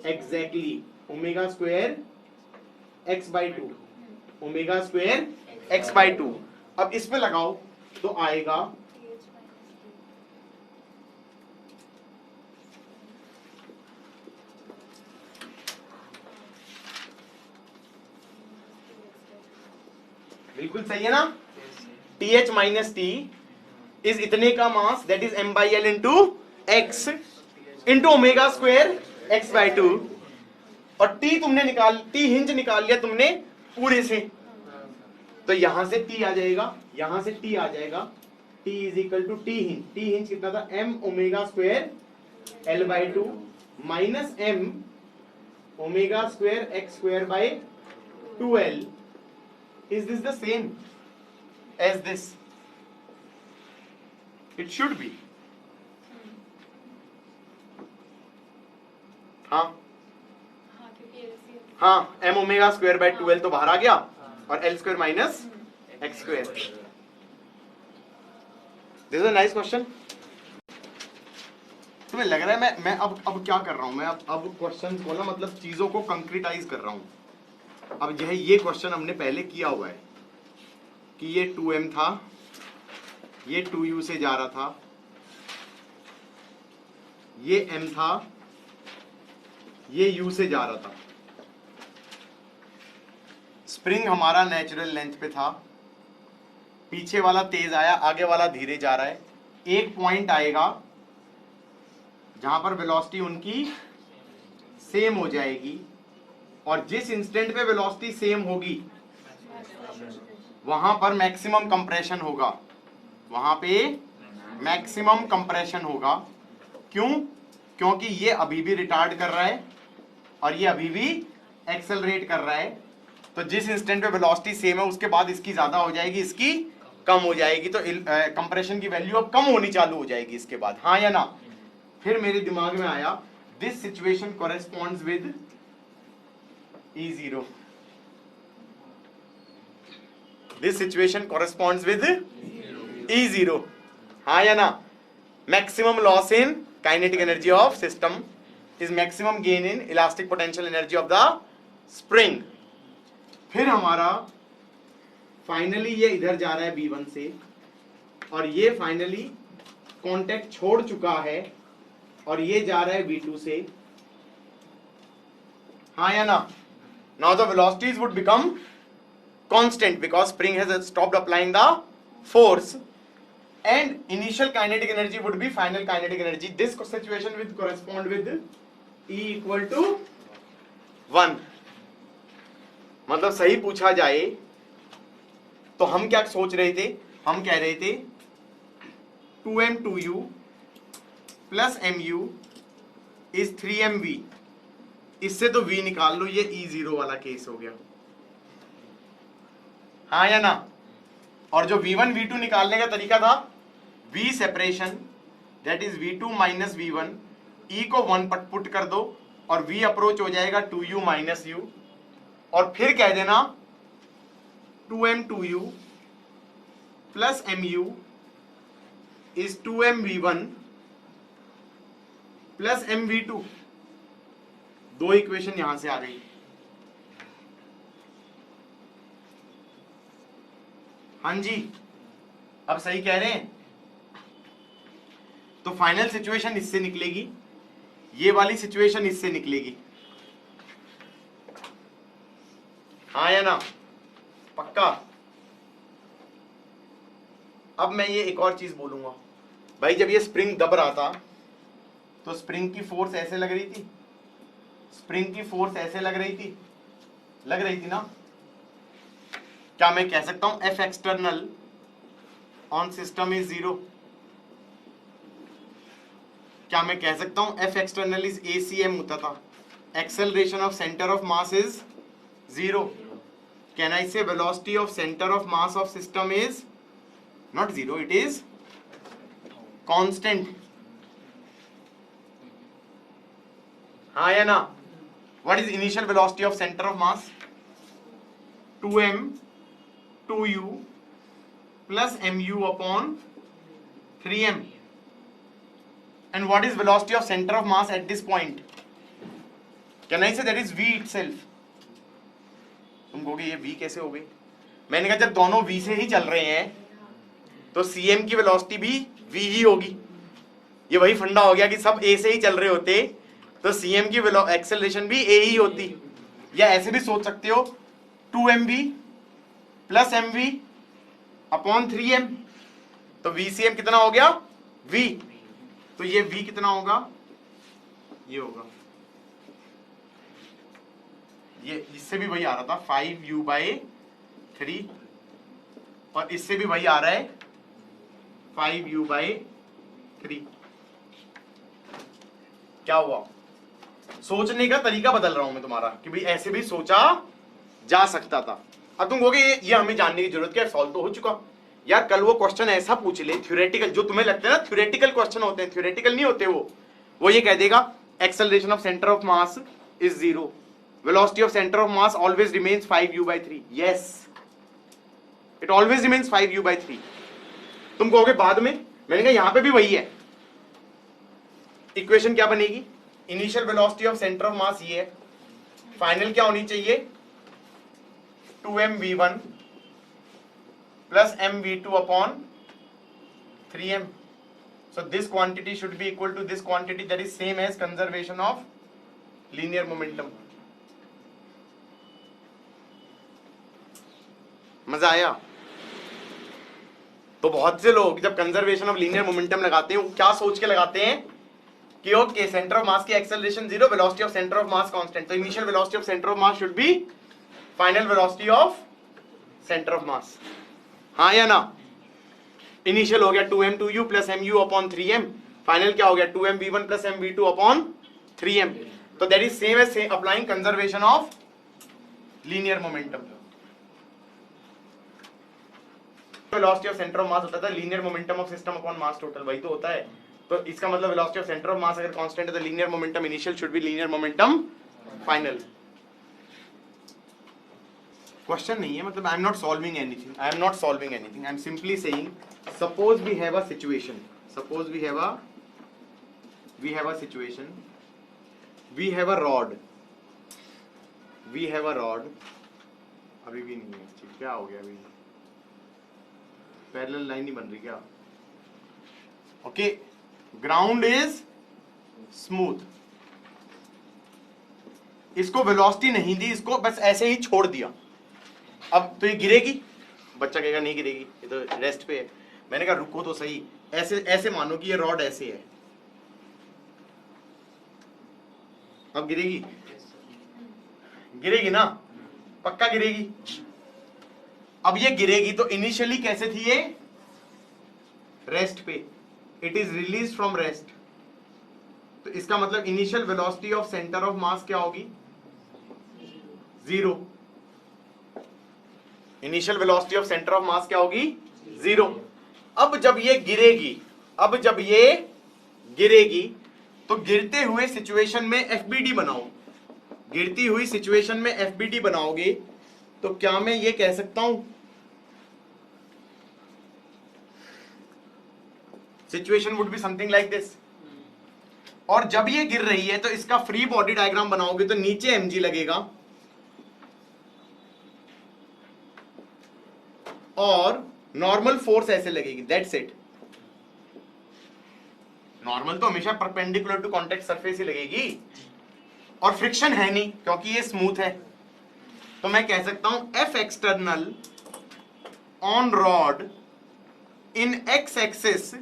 exactly omega square x by to, omega square x by to. अब इस पे लगाओ तो आएगा बिल्कुल सही है ना, T H minus T is इतने का mass that is m by L into x into omega square x by to. और टी तुमने टी हिंज निकाल लिया तुमने पूरे से, तो यहां से टी आ जाएगा, यहां से टी आ जाएगा, T is equal to T hinge कितना था, m omega square L by two minus m omega square x square by two L. Is this the same as this? It should be. हाँ हाँ, m omega square by two L तो बाहर आ गया और L square minus x square. This is a nice question. तुम्हें लग रहा है मैं अब क्या कर रहा हूं, मैं अब क्वेश्चन को ना मतलब चीजों को कंक्रीटाइज कर रहा हूं। अब यह ये क्वेश्चन हमने पहले किया हुआ है कि ये 2m था, ये 2u से जा रहा था, ये m था, ये u से जा रहा था। स्प्रिंग हमारा नेचुरल लेंथ पे था, पीछे वाला तेज आया, आगे वाला धीरे जा रहा है। एक पॉइंट आएगा जहां पर वेलोसिटी उनकी सेम हो जाएगी, और जिस इंस्टेंट पे वेलोसिटी सेम होगी वहां पर मैक्सिमम कंप्रेशन होगा, वहां पे मैक्सिमम कंप्रेशन होगा। क्यों? क्योंकि ये अभी भी रिटार्ड कर रहा है और ये अभी भी एक्सेलरेट कर रहा है। तो जिस इंस्टेंट पे वेलोसिटी सेम है उसके बाद इसकी ज्यादा हो जाएगी, इसकी कम हो जाएगी, तो कंप्रेशन की वैल्यू अब कम होनी चालू हो जाएगी इसके बाद। हाँ या ना? फिर मेरे दिमाग में आया this situation corresponds with E0, this situation corresponds with E0। हाँ या ना? Maximum loss in kinetic energy of system is maximum gain in elastic potential energy of the spring. फिर हमारा फाइनली ये इधर जा रहा है B1 से, और ये फाइनली कांटेक्ट छोड़ चुका है और ये जा रहा है V2 से। हाँ या ना? Now the velocities would become constant because spring has stopped applying the force, and initial kinetic energy would be final kinetic energy. This situation will correspond with E equal to 1। मतलब सही पूछा जाए तो हम क्या सोच रहे थे, हम कह रहे थे 2m 2u plus mu is 3mv। इससे तो v निकाल लो, ये E0 वाला केस हो गया। हाँ या ना? और जो v1 v2 निकालने का तरीका था, v separation that is v2 minus v1, e को 1 पर पुट कर दो और v अप्रोच हो जाएगा 2u माइनस u, और फिर कह देना 2m 2u plus mu is 2m v1 plus m v2। दो इक्वेशन यहां से आ गई। हाँ जी, अब सही कह रहे हैं। तो फाइनल सिचुएशन इससे निकलेगी, ये वाली सिचुएशन इससे निकलेगी। हाँ या ना? पक्का? अब मैं ये एक और चीज बोलूंगा भाई, जब ये स्प्रिंग दब रहा था तो स्प्रिंग की फोर्स ऐसे लग रही थी, स्प्रिंग की फोर्स ऐसे लग रही थी ना? क्या मैं कह सकता हूं F external on system is 0? क्या मैं कह सकता हूं F एक्सटर्नल इज ACM होता था, acceleration of centre of mass is 0? Can I say velocity of centre of mass of system is not 0, it is constant? हाँ या ना? What is initial velocity of center of mass? 2m 2u plus mu upon 3m. And what is velocity of center of mass at this point? Can I say that is v itself? तुम कहोगे ये v कैसे हो गई? मैंने कहा जब दोनों v से ही चल रहे हैं तो cm की वेलोसिटी भी v ही होगी। ये वही फंडा हो गया कि सब a से ही चल रहे होते तो cm की एक्सेलरेशन भी a ही होती। या ऐसे भी सोच सकते हो 2mv plus mv upon 3m, तो vcm कितना हो गया? v। तो ये v कितना होगा? ये होगा, ये इससे भी वही आ रहा था 5u/3 और इससे भी वही आ रहा है 5u/3। क्या हुआ? सोचने का तरीका बदल रहा हूं मैं तुम्हारा कि भाई ऐसे भी सोचा जा सकता था। अब तुम कहोगे ये हमें जानने की जरूरत क्या है, सॉल्व तो हो चुका। यार कल वो क्वेश्चन ऐसा पूछ ले थ्योरेटिकल, जो तुम्हें लगता है ना थ्योरेटिकल क्वेश्चन होते हैं, थ्योरेटिकल नहीं होते वो ये कह देगा acceleration of centre of mass is 0, velocity of center of mass always remains 5u/3। yes, it always remains 5u/3। तुम कहोगे बाद में, मैंने कहा यहां पे भी वही है। इक्वेशन क्या बनेगी? Initial velocity of centre of मास ये है, फाइनल क्या होनी चाहिए? 2mv1 plus mv2 upon 3m। so this quantity should be equal to this quantity, that is same as conservation of linear momentum। मजा आया? तो बहुत से लोग जब कंजर्वेशन ऑफ लीनियर मोमेंटम लगाते हैं वो क्या सोच के लगाते हैं कि ओके सेंटर ऑफ मास की acceleration 0, velocity of centre of mass constant, तो initial velocity of centre of mass should be final velocity of centre of mass. हाँ या ना? इनिशियल हो गया 2m2u plus mu upon 3m, final क्या हो गया 2mv1 plus mv2 upon 3m। तो that is same as applying conservation of linear momentum. Velocity of centre of mass होता था linear momentum of system upon mass total, वही तो होता है। तो इसका मतलब velocity of centre of mass अगर कांस्टेंट है तो linear momentum initial should be linear momentum final. Question नहीं है, मतलब I am not solving anything, I am simply saying suppose we have a situation, we have a rod, अभी भी नहीं है ठीक, क्या हो गया अभी? पैरेलल लाइन नहीं बन रही क्या? ओके, ग्राउंड इज स्मूथ, इसको वेलोसिटी नहीं दी, इसको बस ऐसे ही छोड़ दिया। अब तो ये गिरेगी? बच्चा कहेगा नहीं गिरेगी, ये तो रेस्ट पे है। मैंने कहा रुको तो सही, ऐसे मानो कि ये रॉड ऐसे है, अब गिरेगी? गिरेगी ना, पक्का गिरेगी। अब ये गिरेगी तो इनिशियली कैसे थी ये? रेस्ट पे, it is release from rest. तो इसका मतलब initial velocity of centre of mass क्या होगी? 0। Initial velocity of centre of mass क्या होगी? 0। अब जब ये गिरेगी तो गिरते हुए सिचुएशन में एफबीडी बनाओ, गिरती हुई सिचुएशन में एफबीडी बनाओगे तो क्या मैं ये कह सकता हूं situation would be something like this. और जब ये गिर रही है तो इसका फ्री बॉडी डायग्राम बनाओगे तो नीचे mg लगेगा और नॉर्मल फोर्स ऐसे लगेगी, दैट्स इट। नॉर्मल तो हमेशा परपेंडिकुलर टू कॉन्टैक्ट सरफेस ही लगेगी, और फ्रिक्शन है नहीं क्योंकि ये स्मूथ है। तो मैं कह सकता हूं F external on rod in x axis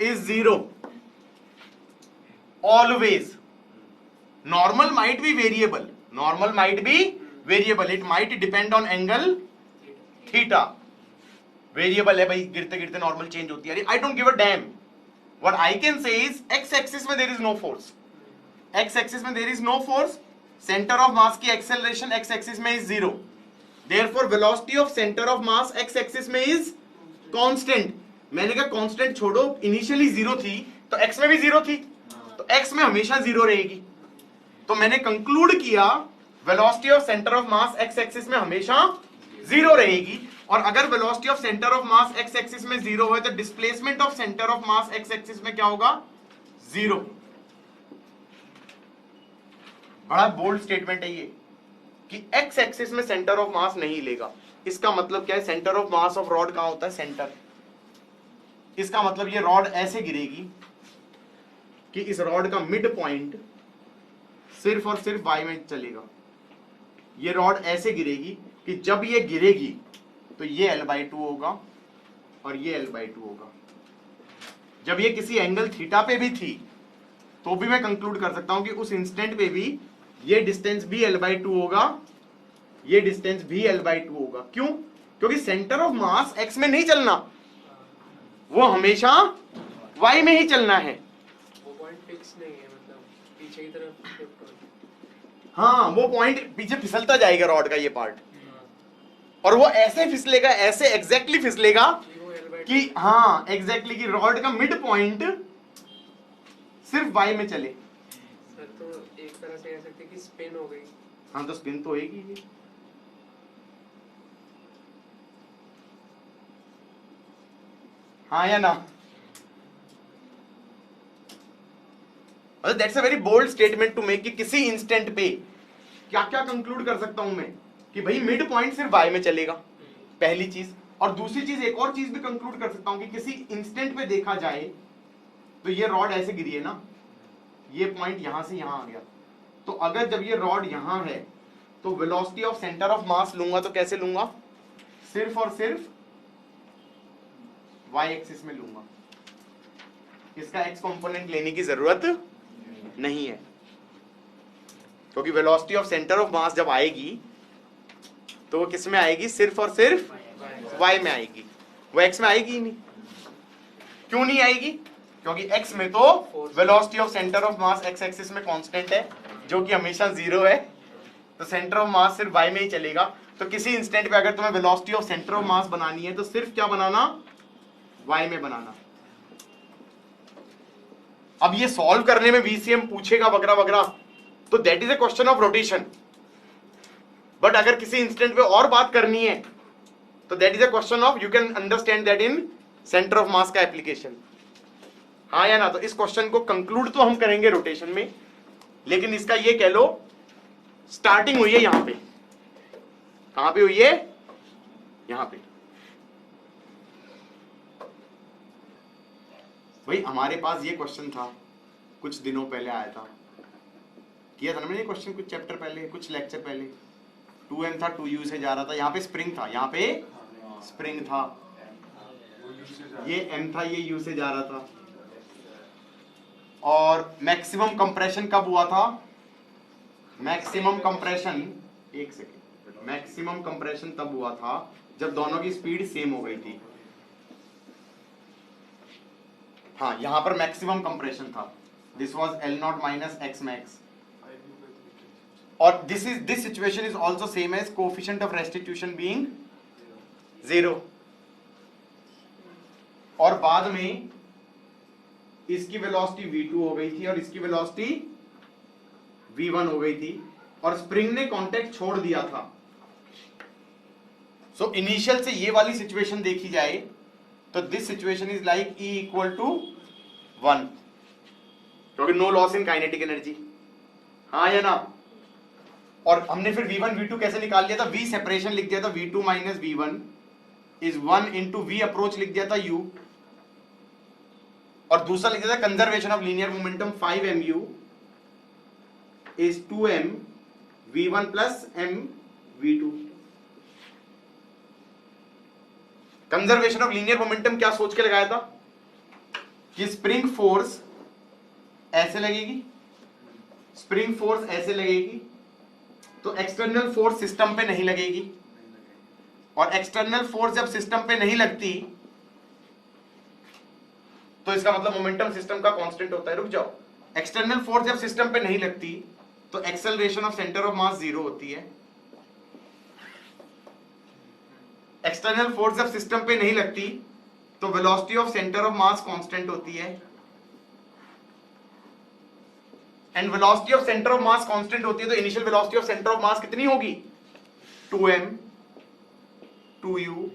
is 0 always। normal might be variable, it might depend on angle theta। Variable है भाई, गिरते गिरते नॉर्मल चेंज होती है। I don't give a damn, what I can say is x axis में there is no force, center of mass की acceleration x axis में is 0, therefore velocity of center of mass x axis में is constant। मैंने कहा constant छोड़ो, initially 0 थी तो x में भी 0 थी, तो x में हमेशा 0 रहेगी। तो मैंने कंक्लूड किया velocity of centre of mass x axis में हमेशा 0 रहेगी, और अगर velocity of centre of mass x axis में 0 है तो displacement of centre of mass x axis में क्या होगा? 0। बड़ा बोल्ड स्टेटमेंट है ये कि एक्स एक्सिस में सेंटर ऑफ मास नहीं लेगा। इसका मतलब क्या है? Centre of mass of rod कहां होता है? सेंटर। इसका मतलब ये रॉड ऐसे गिरेगी कि इस रॉड का मिड पॉइंट सिर्फ और सिर्फ वाई में चलेगा। ये रॉड ऐसे गिरेगी कि जब ये गिरेगी तो ये L/2 होगा और ये L/2 होगा। जब ये किसी एंगल थीटा पे भी थी तो भी मैं कंक्लूड कर सकता हूं कि उस इंस्टेंट पे भी ये डिस्टेंस भी L/2 होगा, ये डिस्टेंस भी L/2 होगा। क्यों? क्योंकि सेंटर ऑफ मास x में नहीं चलना, वो हमेशा y में ही चलना है। वो पॉइंट फिक्स नहीं है, मतलब पीछे की तरफ शिफ्ट हो। हाँ, वो पॉइंट पीछे फिसलता जाएगा रॉड का ये पार्ट, और वो ऐसे फिसलेगा, ऐसे एग्जैक्टली फिसलेगा कि हाँ एग्जैक्टली कि रॉड का मिड पॉइंट सिर्फ y में चले। सर तो एक तरह से कह सकते कि स्पिन हो गई। हाँ तो स्पिन तो होएगी ये। हाँ या ना? That's a very bold statement to make कि किसी इंस्टेंट पे क्या क्या कंक्लूड कर सकता हूं मैं कि भाई मिड पॉइंट सिर्फ y में चलेगा, पहली चीज। और दूसरी चीज, एक और चीज भी कंक्लूड कर सकता हूं कि किसी इंस्टेंट पे देखा जाए तो ये रॉड ऐसे गिरी है ना, ये पॉइंट यहां से यहां आ गया, तो अगर जब ये रॉड यहां है तो वेलोसिटी ऑफ सेंटर ऑफ मास लूंगा तो कैसे लूंगा? सिर्फ और सिर्फ y एक्सिस में लूंगा। इसका x कंपोनेंट लेने की जरूरत नहीं है, क्योंकि वेलोसिटी ऑफ सेंटर ऑफ मास जब आएगी तो वो किस में आएगी? सिर्फ और सिर्फ y में आएगी, वो x में आएगी ही नहीं। क्यों नहीं आएगी? क्योंकि x में तो velocity of centre of mass x axis में कांस्टेंट है जो कि हमेशा 0 है, तो सेंटर ऑफ मास सिर्फ y में ही चलेगा। तो किसी इंस्टेंट पे अगर तुम्हें वेलोसिटी ऑफ सेंटर ऑफ मास बनानी है तो सिर्फ क्या बनाना? y में बनाना। अब ये सॉल्व करने में VCM पूछेगा वगैरह वगैरह, तो that is a question of rotation. But अगर किसी इंस्टेंट पे और बात करनी है तो that is a question of, you can understand that in centre of mass का एप्लीकेशन। हाँ या ना? तो इस क्वेश्चन को कंक्लूड तो हम करेंगे रोटेशन में, लेकिन इसका ये कह लो स्टार्टिंग हुई है यहां पे। कहां पे हुई है? यहां पे। भाई हमारे पास ये क्वेश्चन था, कुछ दिनों पहले आया था, किया था ना मैंने ये क्वेश्चन कुछ चैप्टर पहले, कुछ लेक्चर पहले। 2m था, 2u से जा रहा था, यहाँ पे स्प्रिंग था, यहाँ पे स्प्रिंग था, ये m था, ये u से जा रहा था। और मैक्सिमम कंप्रेशन कब हुआ था? मैक्सिमम कंप्रेशन, एक सेकेंड, मैक्सिमम कंप्रेशन तब हुआ था जब दोनों की स्पीड सेम हो गई थी। हाँ, यहां पर मैक्सिमम कंप्रेशन था, this was L0 minus x max. और this situation is also same as coefficient of restitution being 0। और बाद में इसकी वेलोसिटी v2 हो गई थी और इसकी वेलोसिटी v1 हो गई थी, और स्प्रिंग ने कांटेक्ट छोड़ दिया था। सो इनिशियल से ये वाली सिचुएशन देखी जाए तो this situation is like E equal to 1, क्योंकि no loss in kinetic energy. हाँ या ना? और हमने फिर v1 v2 कैसे निकाल लिया था? v सेपरेशन लिख दिया था, v2 minus v1 is 1 into v approach लिख दिया था u, और दूसरा लिख दिया था conservation of linear momentum 5mu is 2m v1 plus m v2। Conservation of linear momentum क्या सोच के लगाया था कि स्प्रिंग फोर्स ऐसे लगेगी, स्प्रिंग फोर्स ऐसे लगेगी, तो एक्सटर्नल फोर्स सिस्टम पे नहीं लगेगी, और एक्सटर्नल फोर्स जब सिस्टम पे नहीं लगती तो इसका मतलब मोमेंटम सिस्टम का कांस्टेंट होता है। रुक जाओ, एक्सटर्नल फोर्स जब सिस्टम पे नहीं लगती तो एक्सेलरेशन ऑफ सेंटर ऑफ मास 0 होती है। एक्सटर्नल फोर्स जब सिस्टम पे नहीं लगती तो velocity of centre of mass constant होती है, and velocity of centre of mass constant होती है तो initial velocity of centre of मास कितनी होगी? 2m 2u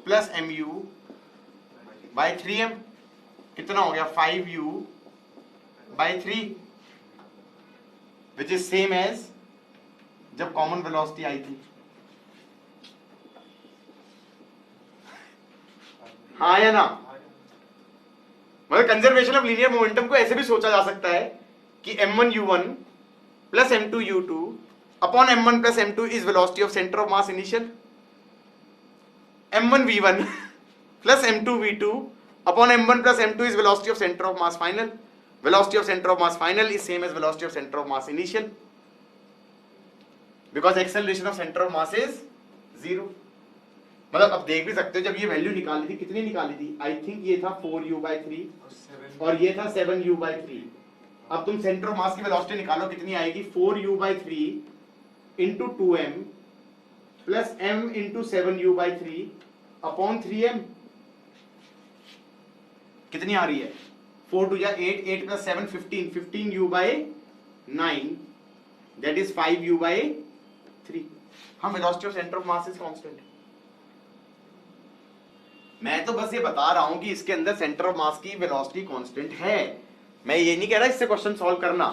plus mu bye 3m, कितना हो गया? 5u by 3। Which is same as जब कॉमन वेलोसिटी आई थी। हाँ या ना? मतलब कंजर्वेशन ऑफ लीनियर मोमेंटम को ऐसे भी सोचा जा सकता है कि m1u1 plus m2u2 upon m1 plus m2 is velocity of centre of mass initial, m1v1 plus m2v2 upon m1 plus m2 is velocity of centre of mass final, velocity of centre of mass final is same as velocity of centre of mass initial because acceleration of centre of mass is 0। मतलब अब देख भी सकते हो जब ये value निकाली थी, कितनी निकाली थी? आई थिंक ये था 4u/3 और ये था 7u/3। अब तुम सेंटर ऑफ मास की वेलोसिटी निकालो, कितनी आएगी? 4u/3 into 2m plus m into 7u/3 upon 3m। कितनी आ रही है? 4 2 8, 8 plus 7 15, 15u/9 that is 5u/3। हम velocity of centre of mass is constant. मैं तो बस ये बता रहा हूं कि इसके अंदर सेंटर ऑफ मास की वेलोसिटी कांस्टेंट है, मैं ये नहीं कह रहा इससे क्वेश्चन सॉल्व करना,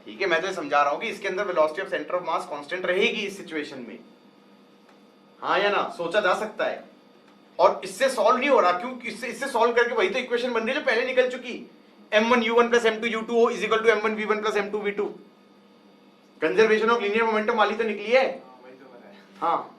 ठीक है? मैं तो ये समझा रहा हूं कि इसके अंदर velocity of centre of mass constant रहेगी इस सिचुएशन में। हाँ या ना? सोचा जा सकता है। और इससे सॉल्व नहीं हो रहा, क्यों? इससे सॉल्व करके वही तो इक्वेशन बन रही है जो पहले निकल चुकी, m1u1 plus m2u2 is equal to m1v1 plus m2v2। Conservation of linear momentum वाली तो निकली है। हाँ